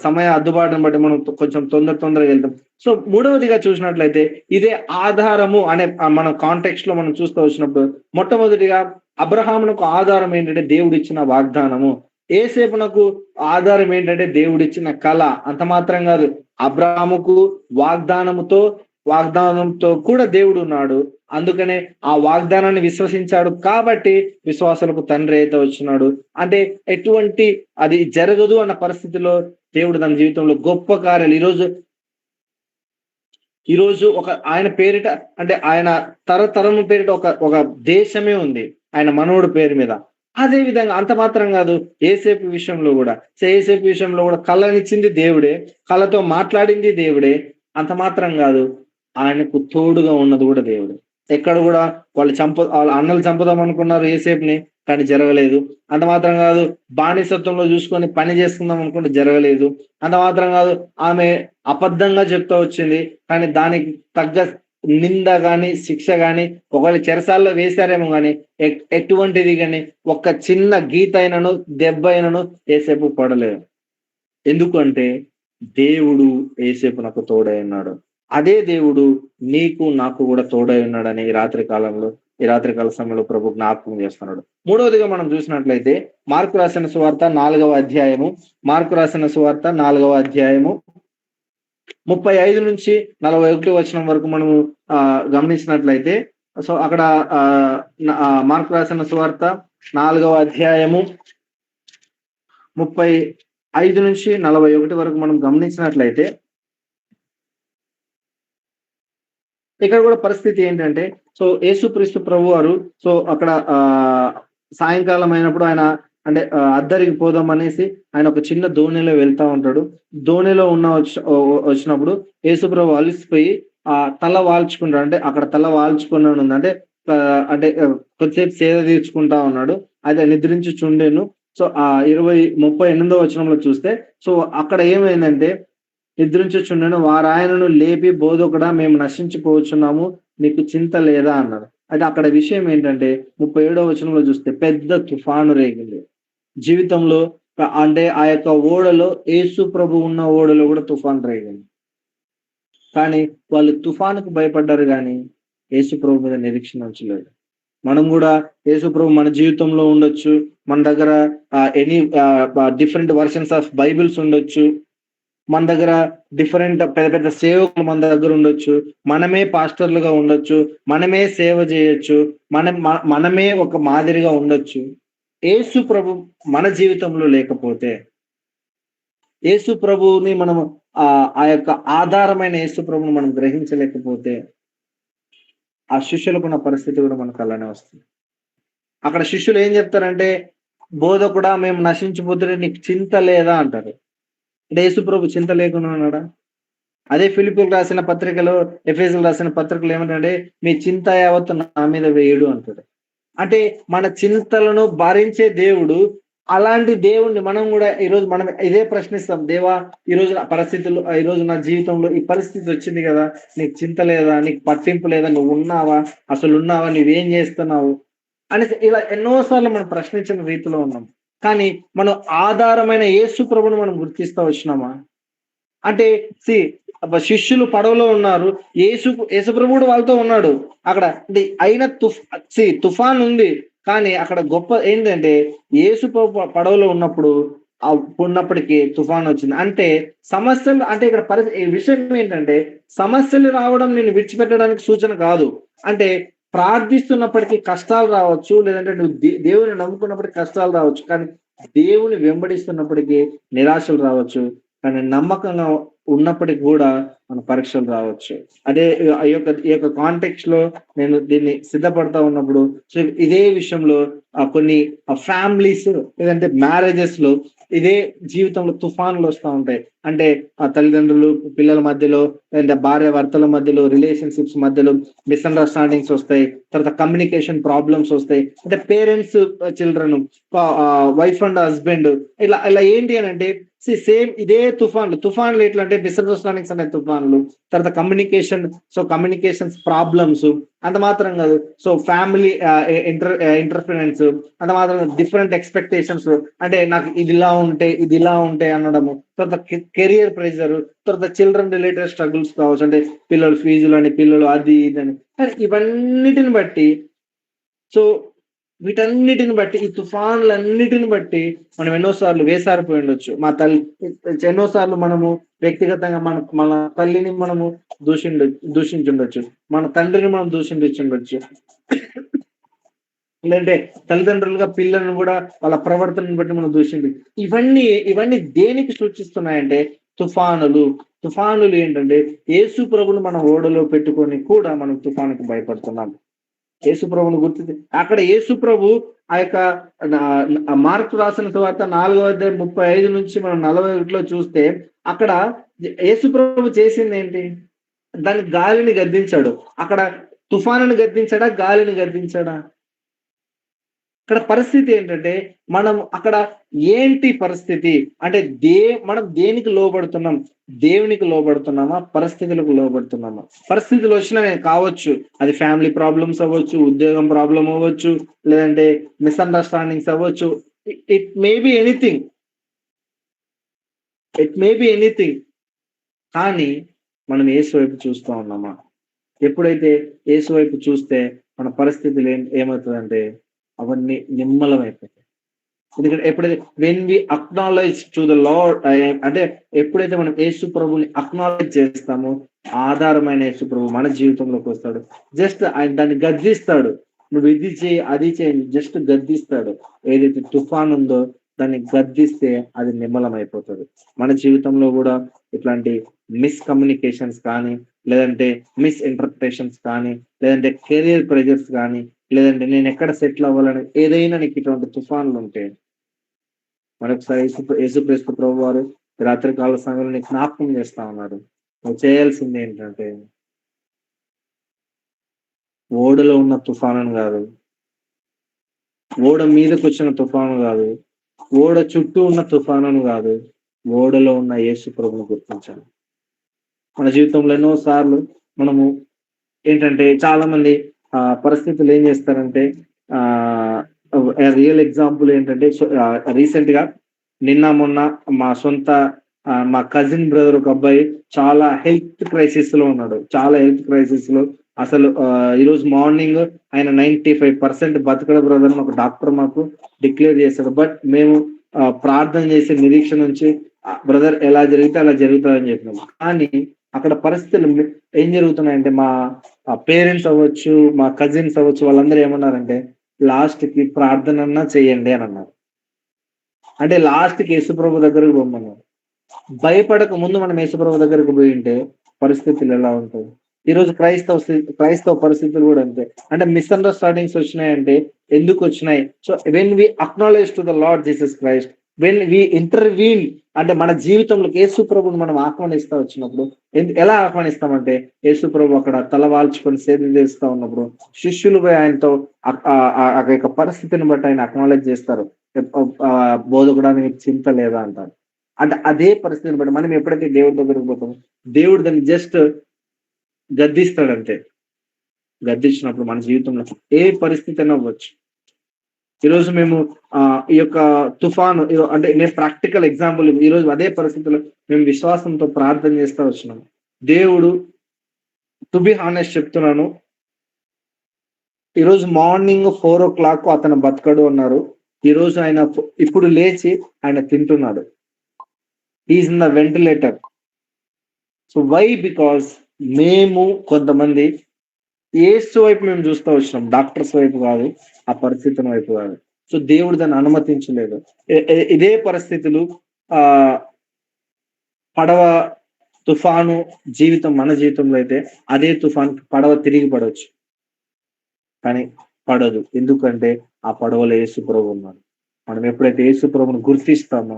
సమయ అద్దుబాటును బట్టి మనం కొంచెం తొందరగా వెళ్తాం. సో మూడవదిగా చూసినట్లయితే ఇదే ఆధారము అనే మన కాంటెక్స్ట్ లో మనం చూస్తూ వచ్చినప్పుడు మొట్టమొదటిగా అబ్రహామునకు ఆధారం ఏంటంటే దేవుడిచ్చిన వాగ్దానము. ఏసేపునకు ఆధారం ఏంటంటే దేవుడిచ్చిన కళ. అంత మాత్రం కాదు, అబ్రహాముకు వాగ్దానంతో కూడా దేవుడు ఉన్నాడు. అందుకనే ఆ వాగ్దానాన్ని విశ్వసించాడు కాబట్టి విశ్వాసాలకు తండ్రి అయితే వచ్చినాడు. అంటే ఎటువంటి అది జరగదు అన్న పరిస్థితిలో దేవుడు తన జీవితంలో గొప్ప కార్యాలు ఈరోజు ఆయన పేరిట, అంటే ఆయన తరతరము పేరిట ఒక ఒక దేశమే ఉంది ఆయన మనవడు పేరు మీద. అదే విధంగా అంత మాత్రం కాదు, యేసేపు విషయంలో కూడా. యేసేపు విషయంలో కూడా కళనిచ్చింది దేవుడే, కళతో మాట్లాడింది దేవుడే. అంత మాత్రం కాదు, ఆయనకు తోడుగా ఉన్నది కూడా దేవుడే. ఎక్కడ కూడా వాళ్ళ అన్నలు చంపుదాం అనుకున్నారు యేసేపుని, కానీ జరగలేదు. అంత మాత్రం కాదు, బానిసత్వంలో చూసుకొని పని చేసుకుందాం అనుకుంటే జరగలేదు. అంత మాత్రం కాదు, ఆమె అబద్ధంగా చెప్తా వచ్చింది, కానీ దానికి తగ్గ నింద గాని, శిక్ష గాని, ఒకవేళ చెరసాల్లో వేశారేమో గాని, ఎటువంటిది గాని, ఒక్క చిన్న గీత అయినను, దెబ్బ అయినను యేసేపు పడలేదు. ఎందుకంటే దేవుడు యేసేపునకు తోడై ఉన్నాడు. అదే దేవుడు నీకు నాకు కూడా తోడై ఉన్నాడని ఈ రాత్రి కాల సమయంలో ప్రభు జ్ఞాపకం చేస్తున్నాడు. మూడవదిగా మనం చూసినట్లయితే మార్కు రాసిన సువార్త 4వ అధ్యాయము, మార్కు రాసిన సువార్త 4వ అధ్యాయము 35 నుంచి 41 వచనం వరకు మనము గమనించినట్లయితే, సో అక్కడ మార్కు రాసిన సువార్త 4వ అధ్యాయము 35 నుంచి 41 వరకు మనం గమనించినట్లయితే, ఇక్కడ కూడా పరిస్థితి ఏంటంటే, సో యేసుక్రీస్తు ప్రభువారు సో అక్కడ సాయంకాలం అయినప్పుడు ఆయన అంటే అద్దరికి పోదాం అనేసి ఆయన ఒక చిన్న దోణిలో వెళ్తా ఉంటాడు. దోణిలో వచ్చినప్పుడు యేసు ప్రభు అలిసిపోయి తల వాల్చుకుంటాడు. అంటే అక్కడ తల వాల్చుకున్నాడు అంటే అంటే కొద్దిసేపు సేద తీర్చుకుంటా ఉన్నాడు. అయితే నిద్రించుచుండెను. సో 38వ వచనంలో చూస్తే, సో అక్కడ ఏమైందంటే, నిద్రించుచుండెను, వారాయనను లేపి, బోధకుడా మేము నశించిపోవచ్చున్నాము, నీకు చింత లేదా అన్నాడు. అయితే అక్కడ విషయం ఏంటంటే 37వ వచనంలో చూస్తే పెద్ద తుఫాను రేగింది జీవితంలో. అంటే ఆ యొక్క ఓడలో, యేసు ప్రభు ఉన్న ఓడలో కూడా తుఫాను రేగింది. కానీ వాళ్ళు తుఫానుకు భయపడ్డారు, కానీ యేసు ప్రభు మీద నిరీక్షణ ఉంచలేదు. మనం కూడా యేసు ప్రభు మన జీవితంలో ఉండొచ్చు. మన దగ్గర any different versions of Bibles ఉండొచ్చు. మన దగ్గర డిఫరెంట్ పెద్ద పెద్ద సేవకులు మన దగ్గర ఉండొచ్చు. మనమే పాస్టర్లుగా ఉండొచ్చు. మనమే సేవ చేయొచ్చు. మనమే ఒక మాదిరిగా ఉండొచ్చు. యేసు ప్రభు మన జీవితంలో లేకపోతే, యేసు ప్రభుని మనము ఆ యొక్క ఆధారమైన యేసు ప్రభుని మనం గ్రహించలేకపోతే, ఆ శిష్యులకున్న పరిస్థితి కూడా మనకు అలానే వస్తుంది. అక్కడ శిష్యులు ఏం చెప్తారంటే, బోధకుడా మేము నశించిపోతుంటే నీకు చింత లేదా అంటారు. అంటే యేసు ప్రభు చింత లేకుండా ఉన్నాడా? అదే ఫిలిప్పీయులకు రాసిన పత్రికలో, ఎఫెసీయులకు రాసిన పత్రికలో ఏమంటే, మీ చింత యావత్తు నా మీద వేయుడు అంటాడు. అంటే మన చింతలను భరించే దేవుడు. అలాంటి దేవుణ్ణి మనం కూడా ఈరోజు మనం ఇదే ప్రశ్నిస్తాం, దేవా ఈరోజు నా పరిస్థితులు, ఈరోజు నా జీవితంలో ఈ పరిస్థితి వచ్చింది కదా, నీకు చింత లేదా, నీకు పట్టింపు లేదా, నువ్వు ఉన్నావా, అసలు ఉన్నావా, నువ్వేం చేస్తున్నావు అని ఇలా ఎన్నోసార్లు మనం ప్రశ్నించిన రీతిలో ఉన్నాం. కానీ మనం ఆధారమైన యేసు ప్రభుని మనం గుర్తిస్తా వచ్చినామా? అంటే శిష్యులు పడవలో ఉన్నారు, యేసుప్రభు కూడా వాళ్ళతో ఉన్నాడు అక్కడ. అంటే అయినా తుఫాన్ ఉంది, కానీ అక్కడ గొప్ప ఏంటంటే యేసు పడవలో ఉన్నప్పటికీ తుఫాన్ వచ్చింది. అంటే సమస్యలు, అంటే ఇక్కడ ఈ విషయం ఏంటంటే, సమస్యలు రావడం నేను విడిచిపెట్టడానికి సూచన కాదు. అంటే ప్రార్థిస్తున్నప్పటికీ కష్టాలు రావచ్చు, లేదంటే నువ్వు దేవుని నమ్ముకున్నప్పటికీ కష్టాలు రావచ్చు, కానీ దేవుని వెంబడిస్తున్నప్పటికీ నిరాశలు రావచ్చు. కానీ నమ్మకంగా ఉన్నప్పటికీ కూడా మన పరీక్షలు రావచ్చు. అదే ఈ యొక్క కాంటెక్స్ట్ లో నేను దీన్ని సిద్ధపడతా ఉన్నప్పుడు, సో ఇదే విషయంలో కొన్ని ఫ్యామిలీస్ లేదంటే మ్యారేజెస్ లో ఇదే జీవితంలో తుఫాన్లు వస్తూ ఉంటాయి. అంటే ఆ తల్లిదండ్రులు పిల్లల మధ్యలో, లేదంటే భార్య భర్తల మధ్యలో, రిలేషన్షిప్స్ మధ్యలో మిస్అండర్స్టాండింగ్స్ వస్తాయి. తర్వాత కమ్యూనికేషన్ ప్రాబ్లమ్స్ వస్తాయి. అంటే parents children, wife and husband, ఇలా ఏంటి అని అంటే సేమ్ ఇదే తుఫాన్లు ఎట్లా అంటే మిస్అండర్స్టాండింగ్స్ అనే తుఫాన్లు, తర్వాత కమ్యూనికేషన్స్ ప్రాబ్లమ్స్. అంత మాత్రం కాదు, సో ఫ్యామిలీ ఇంటర్ఫరెన్స్, అంత మాత్రం డిఫరెంట్ ఎక్స్పెక్టేషన్స్. అంటే నాకు ఇది ఇలా ఉంటే అనడము, తర్వాత కెరియర్ ప్రెషర్, తర్వాత చిల్డ్రన్ రిలేటెడ్ స్ట్రగుల్స్ కావచ్చు. అంటే పిల్లలు ఫీజులు అని, పిల్లలు అది ఇదని, ఇవన్నిటిని బట్టి, సో వీటన్నిటిని బట్టి, ఈ తుఫాన్లన్నిటిని బట్టి మనం ఎన్నోసార్లు వేసారిపోయి ఉండొచ్చు. ఎన్నోసార్లు మనము వ్యక్తిగతంగా మన తల్లిని మనము దూషించుండొచ్చు, మన తండ్రిని మనం దూషించుండొచ్చు, లేదంటే తల్లిదండ్రులుగా పిల్లలను కూడా వాళ్ళ ప్రవర్తనను బట్టి మనం దూషించు. ఇవన్నీ దేనికి సూచిస్తున్నాయంటే తుఫానులు, తుఫానులు ఏంటంటే యేసు ప్రభుని మనం ఓడలో పెట్టుకొని కూడా మనం తుఫానుకి భయపడుతున్నాం. యేసు ప్రభుని అక్కడ యేసు ప్రభు ఆ యొక్క మార్కు రాసిన సువార్త 4:35 నుంచి మనం 41లో చూస్తే అక్కడ యేసు ప్రభు చేసిందేంటి? దాని గాలిని గద్దించాడు. అక్కడ తుఫానుని గద్దించాడా? గాలిని గద్దించాడా? ఇక్కడ పరిస్థితి ఏంటంటే, మనం అక్కడ ఏంటి పరిస్థితి? అంటే మనం దేనికి లోబడుతున్నాం? దేవునికి లోబడుతున్నామా? పరిస్థితులకు లోబడుతున్నామా? పరిస్థితులు వచ్చినవే కావచ్చు. అది ఫ్యామిలీ ప్రాబ్లమ్స్ అవ్వచ్చు, ఉద్యోగం ప్రాబ్లమ్ అవ్వచ్చు, లేదంటే మిస్‌అండర్‌స్టాండింగ్స్ అవ్వచ్చు. It may be anything. It may be anything. కానీ మనం యేసు వైపు చూస్తా ఉన్నామా? ఎప్పుడైతే యేసు వైపు చూస్తే మన పరిస్థితులు ఏమవుతదంటే అవన్నీ నిమ్మలమైపోతాయి. ఎందుకంటే ఎప్పుడైతే when we acknowledge to the Lord అంటే ఎప్పుడైతే మనం యేసు ప్రభుని అక్నాలెడ్జ్ చేస్తామో ఆధారమైన యేసు ప్రభు మన జీవితంలోకి వస్తాడు. జస్ట్ ఆయన దాన్ని గద్దిస్తాడు. నువ్వు ఇది చేయి, అది చేయి జస్ట్ గద్దిస్తాడు. ఏదైతే తుఫాన్ ఉందో దాన్ని గద్దిస్తే అది నిమ్మలం అయిపోతది. మన జీవితంలో గూడా ఇట్లాంటి మిస్‌కమ్యూనికేషన్స్ కానీ, లేదంటే మిస్‌ఇంటర్‌ప్రిటేషన్స్ కానీ, లేదంటే కెరియర్ ప్రెషర్స్ గానీ, లేదంటే నేనెక్కడ సెటిల్ అవ్వాలని ఏదైనా నీకు ఇటువంటి తుఫాన్లుంటే మరొకసారి యేసుక్రీస్తు ప్రభువారు రాత్రి కాల సమయంలో నీకు జ్ఞాపకం చేస్తా ఉన్నాడు. నువ్వు చేయాల్సిందేంటంటే ఓడలో ఉన్న తుఫానును గాదు, ఓడ మీదకొచ్చిన తుఫాను గాదు, ఓడ చుట్టూ ఉన్న తుఫానును గాదు, ఓడలో ఉన్న యేసు ప్రభువుని గుర్తించాలి. మన జీవితంలో ఎన్నో సార్లు మనము ఏంటంటే చాలా మంది పరిస్థితులు ఏం చేస్తారంటే ఆహ్, రియల్ ఎగ్జాంపుల్ ఏంటంటే రీసెంట్‌గా నిన్న మొన్న మా సొంత మా కజిన్ బ్రదర్ ఒక అబ్బాయి చాలా హెల్త్ క్రైసిస్‌లో ఉన్నాడు. చాలా హెల్త్ క్రైసిస్‌లో అసలు ఈరోజు మార్నింగ్ ఆయన 95% బతకడు బ్రదర్ అని ఒక డాక్టర్ మాకు డిక్లేర్ చేసాడు. బట్ మేము ప్రార్థన చేసి నిరీక్షణ ఉంచి బ్రదర్ ఎలా జరిగితే అలా జరుగుతదని చెప్పినాం. కానీ అక్కడ పరిస్థితులు ఏం జరుగుతున్నాయంటే మా పేరెంట్స్ అవ్వచ్చు, మా కజిన్స్ అవ్వచ్చు వాళ్ళందరూ ఏమన్నారంటే లాస్ట్‌కి ప్రార్థనన్నా చేయండి అని అన్నారు. అంటే లాస్ట్‌కి యేసుప్రభు దగ్గరికి పొమ్మన్నారు. భయపడక ముందు మనం యేసుప్రభు దగ్గరికి పోయుంటే పరిస్థితులు ఎలా ఉంటాయి? ఈరోజు క్రైస్తవ పరిస్థితులు గూడా అంతే. అంటే మిస్‌అండర్‌స్టాండింగ్స్ వచ్చినాయంటే ఎందుకొచ్చినాయి? So, when we acknowledge to the Lord Jesus Christ, when we intervene అంటే మన జీవితంలోకి యేసు ప్రభువుని మనం ఆహ్వానిస్తా వచ్చినప్పుడు ఎలా ఆహ్వానిస్తామంటే యేసు ప్రభు అక్కడ తల వాల్చుకొని సేద తీస్తా ఉన్నప్పుడు శిష్యులు పోయి ఆయనతో ఆ యొక్క పరిస్థితిని బట్టి ఆయన అక్నాలెడ్జ్ చేస్తారు. బోధకుడా నీకు చింత లేదా అంటారు. అంటే అదే పరిస్థితిని బట్టి మనం ఎప్పుడైతే దేవుడి దగ్గరికి పోతామో దేవుడు దాన్ని జస్ట్ గద్దిస్తాడంతే. గద్దించినప్పుడు మన జీవితంలో ఏ పరిస్థితి అయినా అవ్వచ్చు. ఈరోజు మేము ఈ యొక్క తుఫాను అంటే నేను ప్రాక్టికల్ ఎగ్జాంపుల్ ఈరోజు అదే పరిస్థితిలో మేము విశ్వాసంతో ప్రార్థన చేస్తా వచ్చినాం. దేవుడు టు బి హానెస్ట్ చెప్తున్నాను. ఈరోజు మార్నింగ్ 4:00 అతను బతకడు అన్నారు. ఈరోజు ఆయన ఇప్పుడు లేచి ఆయన తింటున్నాడు. He is in the ventilator. So why? Because మేము కొంతమంది యేసు వైపు మేము చూస్తా వచ్చినాం. డాక్టర్స్ వైపు కాదు, ఆ పరిస్థితిని వైపు కాదు. సో దేవుడు దాన్ని అనుమతించలేదు. ఇదే పరిస్థితులు ఆహ్, పడవ తుఫాను జీవితం మన జీవితంలో అయితే అదే తుఫాన్ పడవ తిరిగి పడొచ్చు. కానీ పడదు. ఎందుకంటే ఆ పడవలో యేసు ప్రభు ఉన్నాడు. మనం ఎప్పుడైతే యేసు ప్రభువుని గుర్తిస్తామో,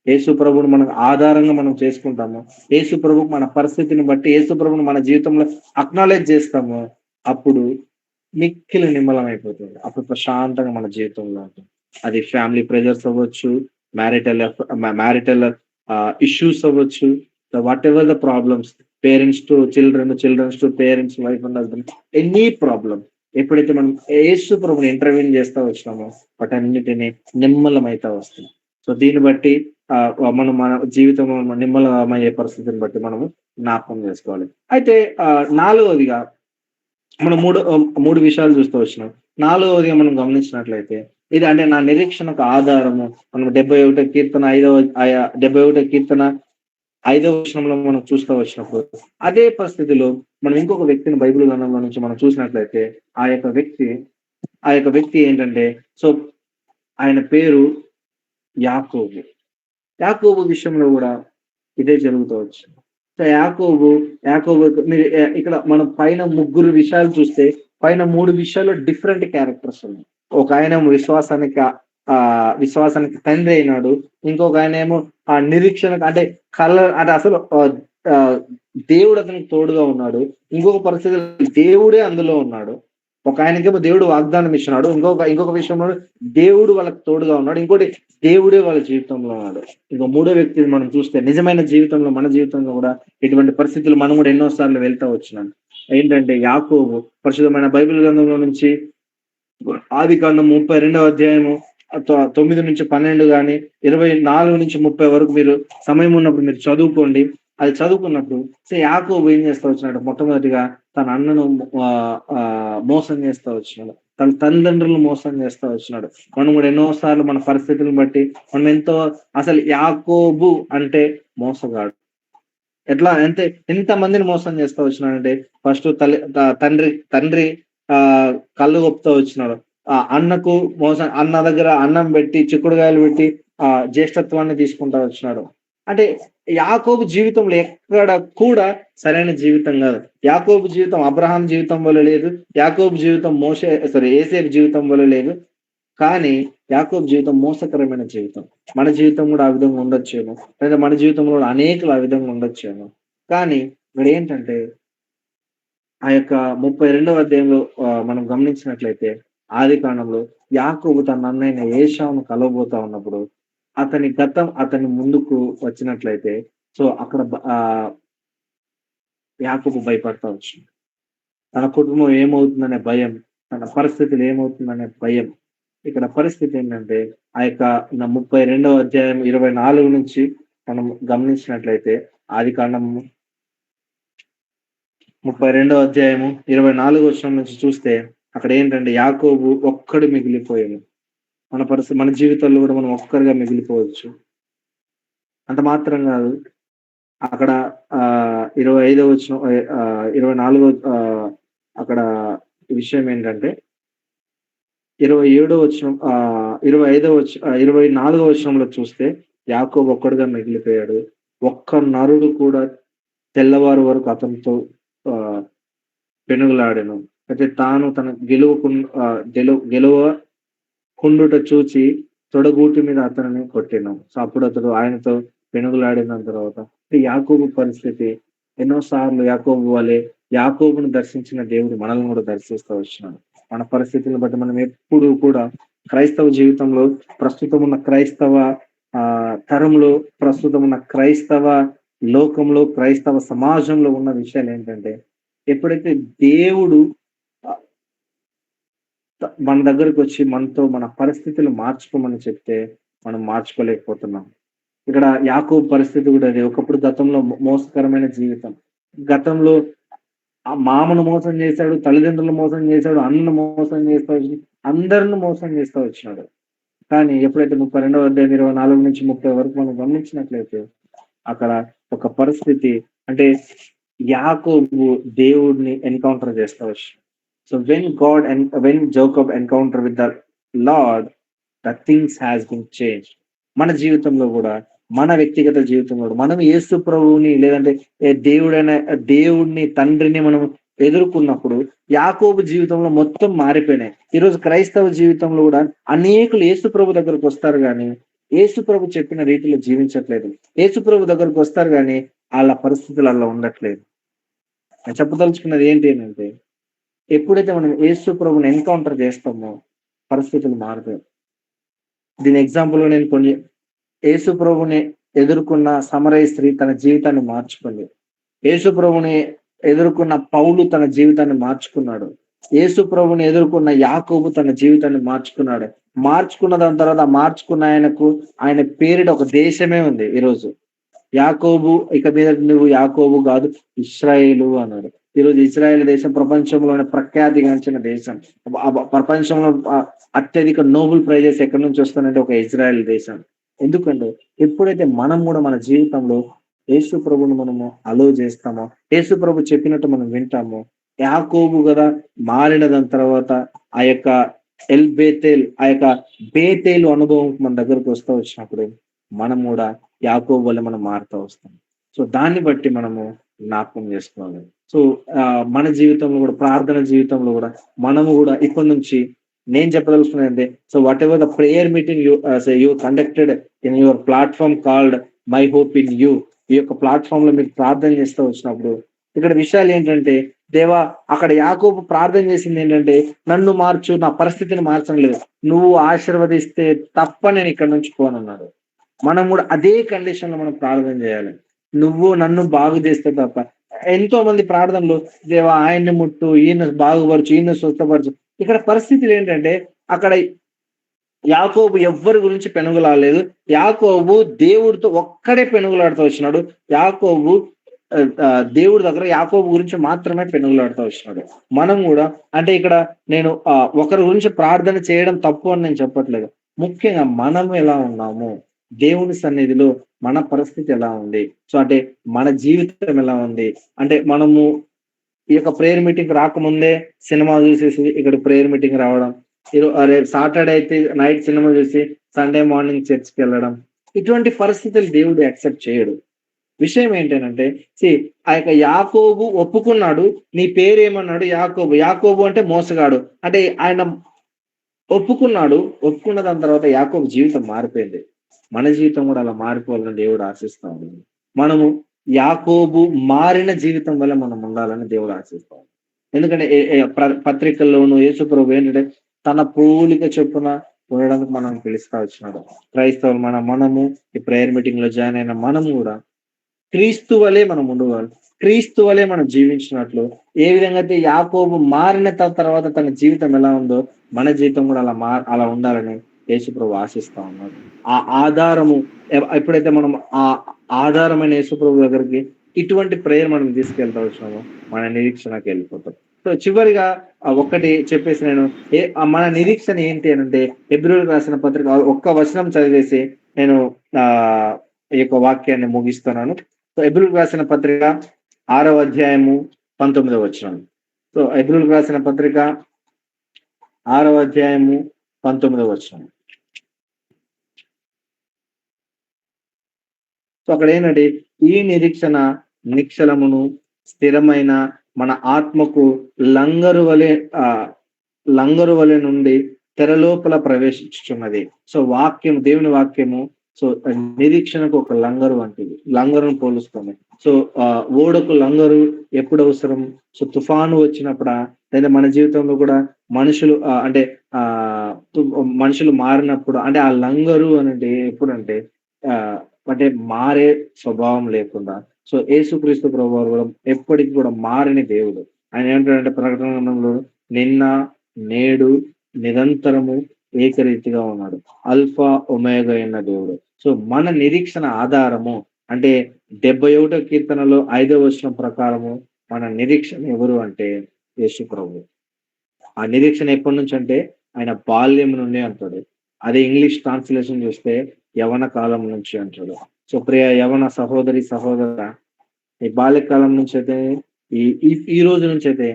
యేసు ప్రభువుని మనకు ఆధారంగా మనం చేసుకుంటామో, యేసు ప్రభువుకి మన పరిస్థితిని బట్టి యేసు ప్రభువుని మన జీవితంలో అక్నాలెడ్జ్ చేస్తామో, అప్పుడు మిక్కిలి నిమ్మలం అయిపోతుంది. అప్పుడు ప్రశాంతంగా మన జీవితంలో ఉంటుంది. అది ఫ్యామిలీ ప్రెషర్స్ అవ్వచ్చు, మ్యారిటల్ ఇష్యూస్ అవ్వచ్చు, whatever the problems, parents to children, children's to parents, wife and husband, any problem ఎప్పుడైతే మనం యేసు ప్రభువుని ఇంటర్వ్యూన్ చేస్తా వచ్చినామో వాటన్నిటిని నిమ్మలమైతా వస్తుంది. సో దీన్ని బట్టి మనం మన జీవితంలో నిమ్మలమయ్యే పరిస్థితిని బట్టి మనము జ్ఞాపకం చేసుకోవాలి. అయితే నాలుగవదిగా మనం 3 విషయాలు చూస్తూ వచ్చినాం. నాలుగవదిగా మనం గమనించినట్లయితే ఇది అంటే నా నిరీక్షణకు ఆధారము. మనం 71 కీర్తన 71 కీర్తన 5వ వచనంలో మనం చూస్తా వచ్చినప్పుడు అదే పరిస్థితిలో మనం ఇంకొక వ్యక్తిని బైబిల్ గ్రంథంలో నుంచి మనం చూసినట్లయితే ఆ యొక్క వ్యక్తి ఏంటంటే సో ఆయన పేరు యాకోబు. యాకోబు విషయంలో కూడా ఇదే జరుగుతూ వచ్చింది. సో, యాకోబు మీరు ఇక్కడ మనం పైన ముగ్గురు విషయాలు చూస్తే, పైన 3 విషయాల్లో డిఫరెంట్ క్యారెక్టర్స్ ఉన్నాయి. ఒకాయనేమో విశ్వాసానికి తండ్రి అయినాడు. ఇంకొక ఆయనేమో నిరీక్షణకు అంటే అంటే అసలు ఆహ్, దేవుడు అతనికి తోడుగా ఉన్నాడు. ఇంకొక పరిస్థితిలో దేవుడే అందులో ఉన్నాడు. ఒకాయనకేమో దేవుడు వాగ్దానం ఇచ్చినాడు. ఇంకొక విషయంలో దేవుడు వాళ్ళకి తోడుగా ఉన్నాడు. ఇంకోటి దేవుడే వాళ్ళ జీవితంలో ఉన్నాడు. ఇంకో మూడో వ్యక్తిని మనం చూస్తే నిజమైన జీవితంలో మన జీవితంలో గూడా ఇటువంటి పరిస్థితులు మనం గూడా ఎన్నో సార్లు వెళ్తా వచ్చినాం. ఏంటంటే యాకోబు పరిశుద్ధమైన బైబిల్ గ్రంథంలో నుంచి ఆదికాండం 32వ అధ్యాయము 9-12 గాని, 24-30 వరకు మీరు సమయం ఉన్నప్పుడు మీరు చదువుకోండి. అది చదువుకున్నప్పుడు యాకోబు ఏం చేస్తా వచ్చినాడు మొట్టమొదటిగా తన అన్నను మోసం చేస్తా వచ్చినాడు. తన తల్లిదండ్రులను మోసం చేస్తా వచ్చినాడు. మనం కూడా ఎన్నో సార్లు మన పరిస్థితులను బట్టి మనం ఎంతో అసలు యాకోబు అంటే మోసగాడు. ఎంత మందిని మోసం చేస్తా వచ్చినాడంటే ఫస్ట్ తండ్రి కళ్ళు గొప్పుతా వచ్చినాడు. అన్నకు అన్న దగ్గర అన్నం పెట్టి, చిక్కుడుగాయలు పెట్టి జ్యేష్ఠత్వాన్ని తీసుకుంటా వచ్చినాడు. అంటే యాకోబు జీవితంలో ఎక్కడ కూడా సరైన జీవితం గాదు. యాకోబు జీవితం అబ్రహాం జీవితం వలె లేదు. యాకోబు జీవితం యోసేపు జీవితం వలె లేదు. కానీ యాకోబు జీవితం మోసకరమైన జీవితం. మన జీవితం గూడా ఆ విధంగా ఉండొచ్చేమో. లేదా మన జీవితంలో కూడా అనేకులు ఆ విధంగా ఉండొచ్చేమో. కానీ ఇక్కడేంటంటే ఆ యొక్క 32వ అధ్యాయంలో మనం గమనించినట్లయితే ఆదికాండంలో యాకోబు తన అన్నయ్యైన ఏశావును కలవబోతా ఉన్నప్పుడు అతని గతం అతని ముందుకు వచ్చినట్లయితే అక్కడ యాకోబు భయపడతా వచ్చిండు. తన కుటుంబం ఏమవుతుందనే భయం, తన పరిస్థితులు ఏమవుతుందనే భయం. ఇక్కడ పరిస్థితి ఏంటంటే ఆ యొక్క 32వ అధ్యాయం 24 నుంచి మనం గమనించినట్లయితే ఆదికాండం 32వ అధ్యాయము 24 వచనం నుంచి చూస్తే అక్కడ ఏంటంటే యాకోబు ఒక్కడు మిగిలిపోయాడు. మన జీవితాల్లో కూడా మనం ఒక్కరిగా మిగిలిపోవచ్చు. అంత మాత్రం కాదు. అక్కడ 25వ వచనం 24 అక్కడ విషయం ఏంటంటే 27వ వచనం 24వ వచనంలో చూస్తే యాకోబు ఒక్కడుగా మిగిలిపోయాడు. ఒక్క నరుడు కూడా తెల్లవారు వరకు అతనితో పెనుగులాడెను. అయితే తాను తన గెలువకుండుట చూచి తొడగూటి మీద అతనిని కొట్టెను. అప్పుడు అతడు ఆయనతో పెనుగులాడిన తర్వాత యాకోబు పరిస్థితి ఎన్నో సార్లు యాకోబు వలె యాకోబును దర్శించిన దేవుడు మనల్ని కూడా దర్శిస్తా వచ్చినాడు. మన పరిస్థితులను బట్టి మనం ఎప్పుడు కూడా క్రైస్తవ జీవితంలో ప్రస్తుతం ఉన్న క్రైస్తవ తరంలో ప్రస్తుతం ఉన్న క్రైస్తవ లోకంలో క్రైస్తవ సమాజంలో ఉన్న విషయాలు ఏంటంటే ఎప్పుడైతే దేవుడు మన దగ్గరకు వచ్చి మనతో మన పరిస్థితులు మార్చుకోమని చెప్తే మనం మార్చుకోలేకపోతున్నాం. ఇక్కడ యాకోబు పరిస్థితి కూడా అదే. ఒకప్పుడు గతంలో మోసకరమైన జీవితం. గతంలో ఆ మామను మోసం చేశాడు, తల్లిదండ్రులను మోసం చేశాడు, అన్నను మోసం చేస్తా అందరిని మోసం చేస్తా వచ్చినాడు. కానీ ఎప్పుడైతే 32వ అధ్యాయం 24-30 వరకు మనం గమనించినట్లయితే అక్కడ ఒక పరిస్థితి అంటే యాకోబు దేవుడిని ఎన్కౌంటర్ చేస్తా వచ్చాడు. So when Jacob encounter with the Lord, the things has been changed. మన జీవితంలో కూడా మన వ్యక్తిగత జీవితంలో కూడా మనం యేసు ప్రభువుని లేదంటే దేవుడిని తండ్రిని మనం ఎదుర్కొన్నప్పుడు యాకోబు జీవితంలో మొత్తం మారిపోయినాయి. ఈరోజు క్రైస్తవ జీవితంలో కూడా అనేకులు యేసు ప్రభు దగ్గరకు వస్తారు గాని యేసు ప్రభు చెప్పిన రీతిలో జీవించట్లేదు. యేసు ప్రభు దగ్గరకు వస్తారు గాని వాళ్ళ పరిస్థితులు అలా ఉండట్లేదు. నేను చెప్పదలుచుకున్నది ఏంటి అంటే ఎప్పుడైతే మనం యేసు ప్రభుని ఎన్కౌంటర్ చేస్తామో పరిస్థితులు మారుతాయి. దీని ఎగ్జాంపుల్ నేను కొన్ని యేసు ప్రభుని ఎదుర్కొన్న సమరయ స్త్రీ తన జీవితాన్ని మార్చుకుంది. యేసు ప్రభుని ఎదుర్కొన్న పౌలు తన జీవితాన్ని మార్చుకున్నాడు. యేసు ప్రభుని ఎదుర్కొన్న యాకోబు తన జీవితాన్ని మార్చుకున్నాడు. మార్చుకున్న దాని తర్వాత మార్చుకున్న ఆయన పేరిట ఒక దేశమే ఉంది ఈరోజు. యాకోబు ఇక మీద నువ్వు యాకోబు కాదు ఇశ్రాయేలు అన్నాడు. ఈరోజు ఇజ్రాయెల్ దేశం ప్రపంచంలోనే ప్రఖ్యాతిగాంచిన దేశం. ప్రపంచంలో అత్యధిక నోబెల్ ప్రైజెస్ ఎక్కడి నుంచి వస్తానంటే ఒక ఇజ్రాయెల్ దేశం. ఎందుకంటే ఎప్పుడైతే మనం కూడా మన జీవితంలో యేసు ప్రభుని మనము అలో చేస్తామో, యేసు ప్రభు చెప్పినట్టు మనం వింటామో, యాకోబు కదా మారిన దాని తర్వాత ఆ యొక్క బేతేలు అనుభవం మన దగ్గరకు వస్తూ వచ్చినప్పుడు మనం కూడా యాకోబు వల్ల మనం మారుతూ వస్తాం. సో దాన్ని బట్టి మనము జ్ఞాపకం చేసుకోవాలి. సో మన జీవితంలో కూడా, ప్రార్థన జీవితంలో కూడా మనము కూడా ఇప్పటి నుంచి నేను చెప్పదలుచుకున్నది ఏంటంటే, so what ever the prayer meeting you conducted in your platform called my hope in you. ఈ యొక్క ప్లాట్‌ఫార్మ్‌లో మీరు ప్రార్థన చేస్తూ వచ్చినప్పుడు, ఇక్కడ విషయాలేంటంటే, దేవా అక్కడ యాకోబు ప్రార్థన చేసిందేంటంటే, నన్ను మార్చు, నా పరిస్థితిని మార్చడం లేదు. నువ్వు ఆశీర్వదిస్తే తప్ప నేను ఇక్కడి నుంచి పోనన్నాడు. మనం కూడా అదే కండిషన్‌లో మనం ప్రార్థన చేయాలి. నువ్వు నన్ను బాగు చేస్తే తప్ప. ఎంతో మంది ప్రార్థనలు, దేవా ఆయన్ని ముట్టు, ఈయన బాగుపరచు, ఈయన స్వస్థపరచు. ఇక్కడ పరిస్థితులేంటంటే, అక్కడ యాకోబు ఎవ్వరి గురించి పెనుగులాడలేదు. యాకోబు దేవుడితో ఒక్కడే పెనుగులాడుతూ వచ్చినాడు. యాకోబు దేవుడి దగ్గర యాకోబు గురించి మాత్రమే పెనుగులాడుతూ వచ్చినాడు. మనం గూడా అంటే ఇక్కడ నేను ఒకరి గురించి ప్రార్థన చేయడం తప్పు అని నేను చెప్పట్లేదు. ముఖ్యంగా మనం ఎలా ఉన్నాము? దేవుని సన్నిధిలో మన పరిస్థితి ఎలా ఉంది? సో, అంటే మన జీవితం ఎలా ఉంది? అంటే మనము ఈ యొక్క ప్రేయర్ మీటింగ్‌కి రాకముందే సినిమా చూసేసి ఇక్కడ ప్రేయర్ మీటింగ్ రావడం. రేపు సాటర్‌డే అయితే నైట్ సినిమా చూసి సండే మార్నింగ్ చర్చ్‌కెళ్ళడం. ఇటువంటి పరిస్థితులు దేవుడు యాక్సెప్ట్ చేయడు. విషయం ఏంటనంటే ఆ యొక్క యాకోబు ఒప్పుకున్నాడు. నీ పేరేమన్నాడు? యాకోబు. యాకోబు అంటే మోసగాడు. అంటే ఆయన ఒప్పుకున్నాడు. ఒప్పుకున్న దాని తర్వాత యాకోబు జీవితం మారిపోయింది. మన జీవితం కూడా అలా మారిపోవాలని దేవుడు ఆశిస్తా ఉన్నాడు. మనము యాకోబు మారిన జీవితం వల్ల మనం ఉండాలని దేవుడు ఆశిస్తా ఉన్నాడు. ఎందుకంటే ఎ ఎ ప్ర పత్రికల్లోను యేసుప్రభు ఏంటంటే తన పోలిక చొప్పున ఉండడానికి మనం పిలుస్తా వచ్చినాడు. క్రైస్తవులు మనము ఈ ప్రేయర్ మీటింగ్ లో జాయిన్ అయిన మనము కూడా క్రీస్తు వలె మనం ఉండవాలి. క్రీస్తు వలె మనం జీవించినట్లు ఏ విధంగా అయితే యాకోబు మారిన తర్వాత తన జీవితం ఎలా ఉందో మన జీవితం కూడా అలా ఉండాలని యేసుప్రభు ఆశిస్తా ఉన్నాడు. ఆ ఆధారము ఎప్పుడైతే మనం ఆ ఆధారమైన యేసుప్రభు దగ్గరికి ఇటువంటి ప్రేయర్ మనం తీసుకెళ్తా వచ్చినామో మన నిరీక్షణకి వెళ్ళిపోతాం. సో చివరిగా ఒక్కటి చెప్పేసి నేను మన నిరీక్షణ ఏంటి అనంటే హెబ్రీయులకు రాసిన పత్రిక ఒక్క వచనం చదివేసి నేను ఆ ఈ యొక్క వాక్యాన్ని ముగిస్తున్నాను. సో హెబ్రీయులకు రాసిన పత్రిక 6వ అధ్యాయము 19వ వచనం. సో హెబ్రీయులకు రాసిన పత్రిక 6వ అధ్యాయము 19వ వచనం. సో అక్కడ ఏంటంటే ఈ నిరీక్షణ నిశ్చలమును స్థిరమైన మన ఆత్మకు లంగరు వలె నుండి తెరలోపల ప్రవేశించుచున్నది. సో దేవుని వాక్యము సో నిరీక్షణకు ఒక లంగరు వంటిది. లంగరును పోలుస్తుంది. సో ఓడకు లంగరు ఎప్పుడు అవసరం? సో తుఫాను వచ్చినప్పుడా? లేదా మన జీవితంలో కూడా మనుషులు అంటే మనుషులు మారినప్పుడు అంటే ఆ లంగరు అనంటే ఎప్పుడంటే అంటే మారే స్వభావం లేకుండా సో యేసుక్రీస్తు ప్రభువారు కూడా ఎప్పటికి కూడా మారని దేవుడు. ఆయన ఏమంటాడంటే ప్రకటన గ్రంథంలో నిన్న, నేడు, నిరంతరము ఏకరీతిగా ఉన్నాడు. ఆల్ఫా ఒమేగా అయిన దేవుడు. సో మన నిరీక్షణ ఆధారము అంటే 71వ కీర్తనలో 5వ వచనం ప్రకారము మన నిరీక్షణ ఎవరు అంటే యేసు ప్రభువు. ఆ నిరీక్షణ ఎప్పటి నుంచి అంటే ఆయన బాల్యం నుండి అంటాడు. అదే ఇంగ్లీష్ ట్రాన్స్లేషన్ చూస్తే యవన కాలం నుంచి అంటాడు. సో ప్రియ యవన సహోదరి సహోదర ఈ బాల్యకాలం నుంచి అయితే ఈ ఈ రోజు నుంచి అయితే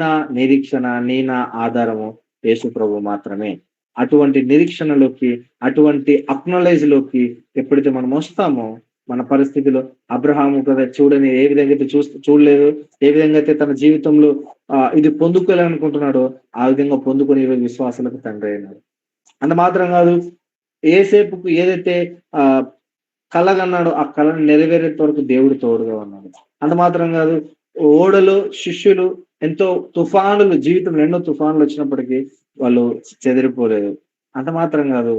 నా నిరీక్షణ, నా ఆధారము యేసు ప్రభు మాత్రమే. అటువంటి నిరీక్షణలోకి, అటువంటి అక్నాలెడ్జ్ లోకి ఎప్పుడైతే మనం వస్తామో మన పరిస్థితిలో అబ్రహాము కదా చూడని ఏ విధంగా అయితే చూడలేదు, ఏ విధంగా అయితే తన జీవితంలో ఇది పొందుకోవాలనుకుంటున్నాడో ఆ విధంగా పొందుకొని ఈరోజు విశ్వాసాలకు తండ్రి అయినాడు. అంత మాత్రం కాదు, ఏసేపుకు ఏదైతే ఆ కలగన్నాడో ఆ కళను నెరవేరేంత వరకు దేవుడు తోడుగా ఉన్నాడు. అంత మాత్రం కాదు, ఓడలో శిష్యులు ఎంతో తుఫానులు జీవితంలో ఎన్నో తుఫానులు వచ్చినప్పటికీ వాళ్ళు చెదిరిపోలేదు. అంత మాత్రం కాదు,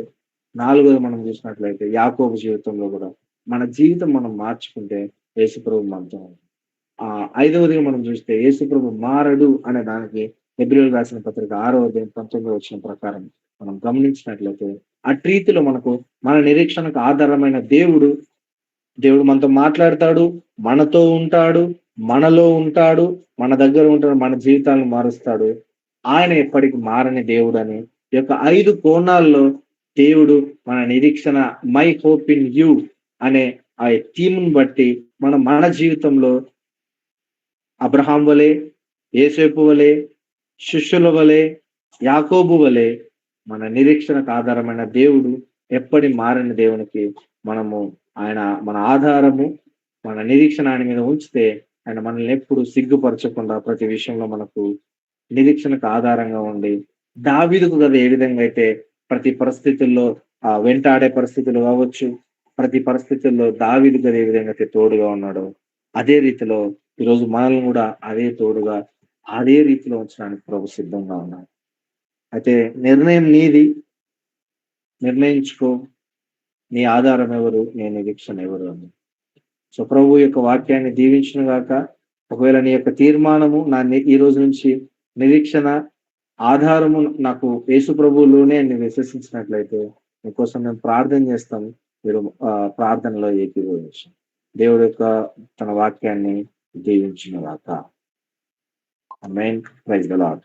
4వది మనం చూసినట్లయితే యాకోబు జీవితంలో కూడా మన జీవితం మనం మార్చుకుంటే యేసుప్రభు మనతో. 5వదిగా మనం చూస్తే యేసుప్రభు మారడు అనే దానికి హెబ్రీయులకు రాసిన పత్రిక 6వ అధ్యాయం 19వ వచనం ప్రకారం మనం గమనించినట్లయితే అటు రీతిలో మనకు మన నిరీక్షణకు ఆధారమైన దేవుడు మనతో మాట్లాడతాడు, మనతో ఉంటాడు, మనలో ఉంటాడు, మన దగ్గర ఉంటాడు, మన జీవితాలను మారుస్తాడు. ఆయన ఎప్పటికి మారని దేవుడని ఈ యొక్క 5 కోణాల్లో దేవుడు మన నిరీక్షణ మై హోప్ ఇన్ యూ అనే ఆ థీమ్‌ని బట్టి మన జీవితంలో అబ్రహాం వలె, యేసేపు వలె, శిష్యుల వలె, యాకోబు వలె మన నిరీక్షణకు ఆధారమైన దేవుడు ఎప్పటి మారని దేవునికి మనము ఆయన మన ఆధారము, మన నిరీక్షణ ఆయన మీద ఉంచితే ఆయన మనల్ని ఎప్పుడు సిగ్గుపరచకుండా ప్రతి విషయంలో మనకు నిరీక్షణకు ఆధారంగా ఉండి, దావీదుకు కదా ఏ విధంగా అయితే ప్రతి పరిస్థితుల్లో వెంటాడే పరిస్థితులు కావచ్చు, ప్రతి పరిస్థితుల్లో దావీదు కదా ఏ విధంగా అయితే తోడుగా ఉన్నాడో, అదే రీతిలో ఈరోజు మనల్ని కూడా అదే తోడుగా, అదే రీతిలో ఉంచడానికి ప్రభు సిద్ధంగా ఉన్నాడు. అయితే నిర్ణయం నీది. నిర్ణయించుకో. నీ ఆధారం ఎవరు? నీ నిరీక్షణ ఎవరు అని. సో ప్రభు యొక్క వాక్యాన్ని దీవించును గాక. ఒకవేళ నీ యొక్క తీర్మానము ఈ రోజు నుంచి నిరీక్షణ, ఆధారము నాకు యేసు ప్రభువులోనే అని విశ్వసించినట్లయితే మీకోసం మేము ప్రార్థన చేస్తాం. మీరు ప్రార్థనలో ఏకీభవించండి. దేవుడు యొక్క తన వాక్యాన్ని దీవించును గాక. ఆమేన్. Praise the lord.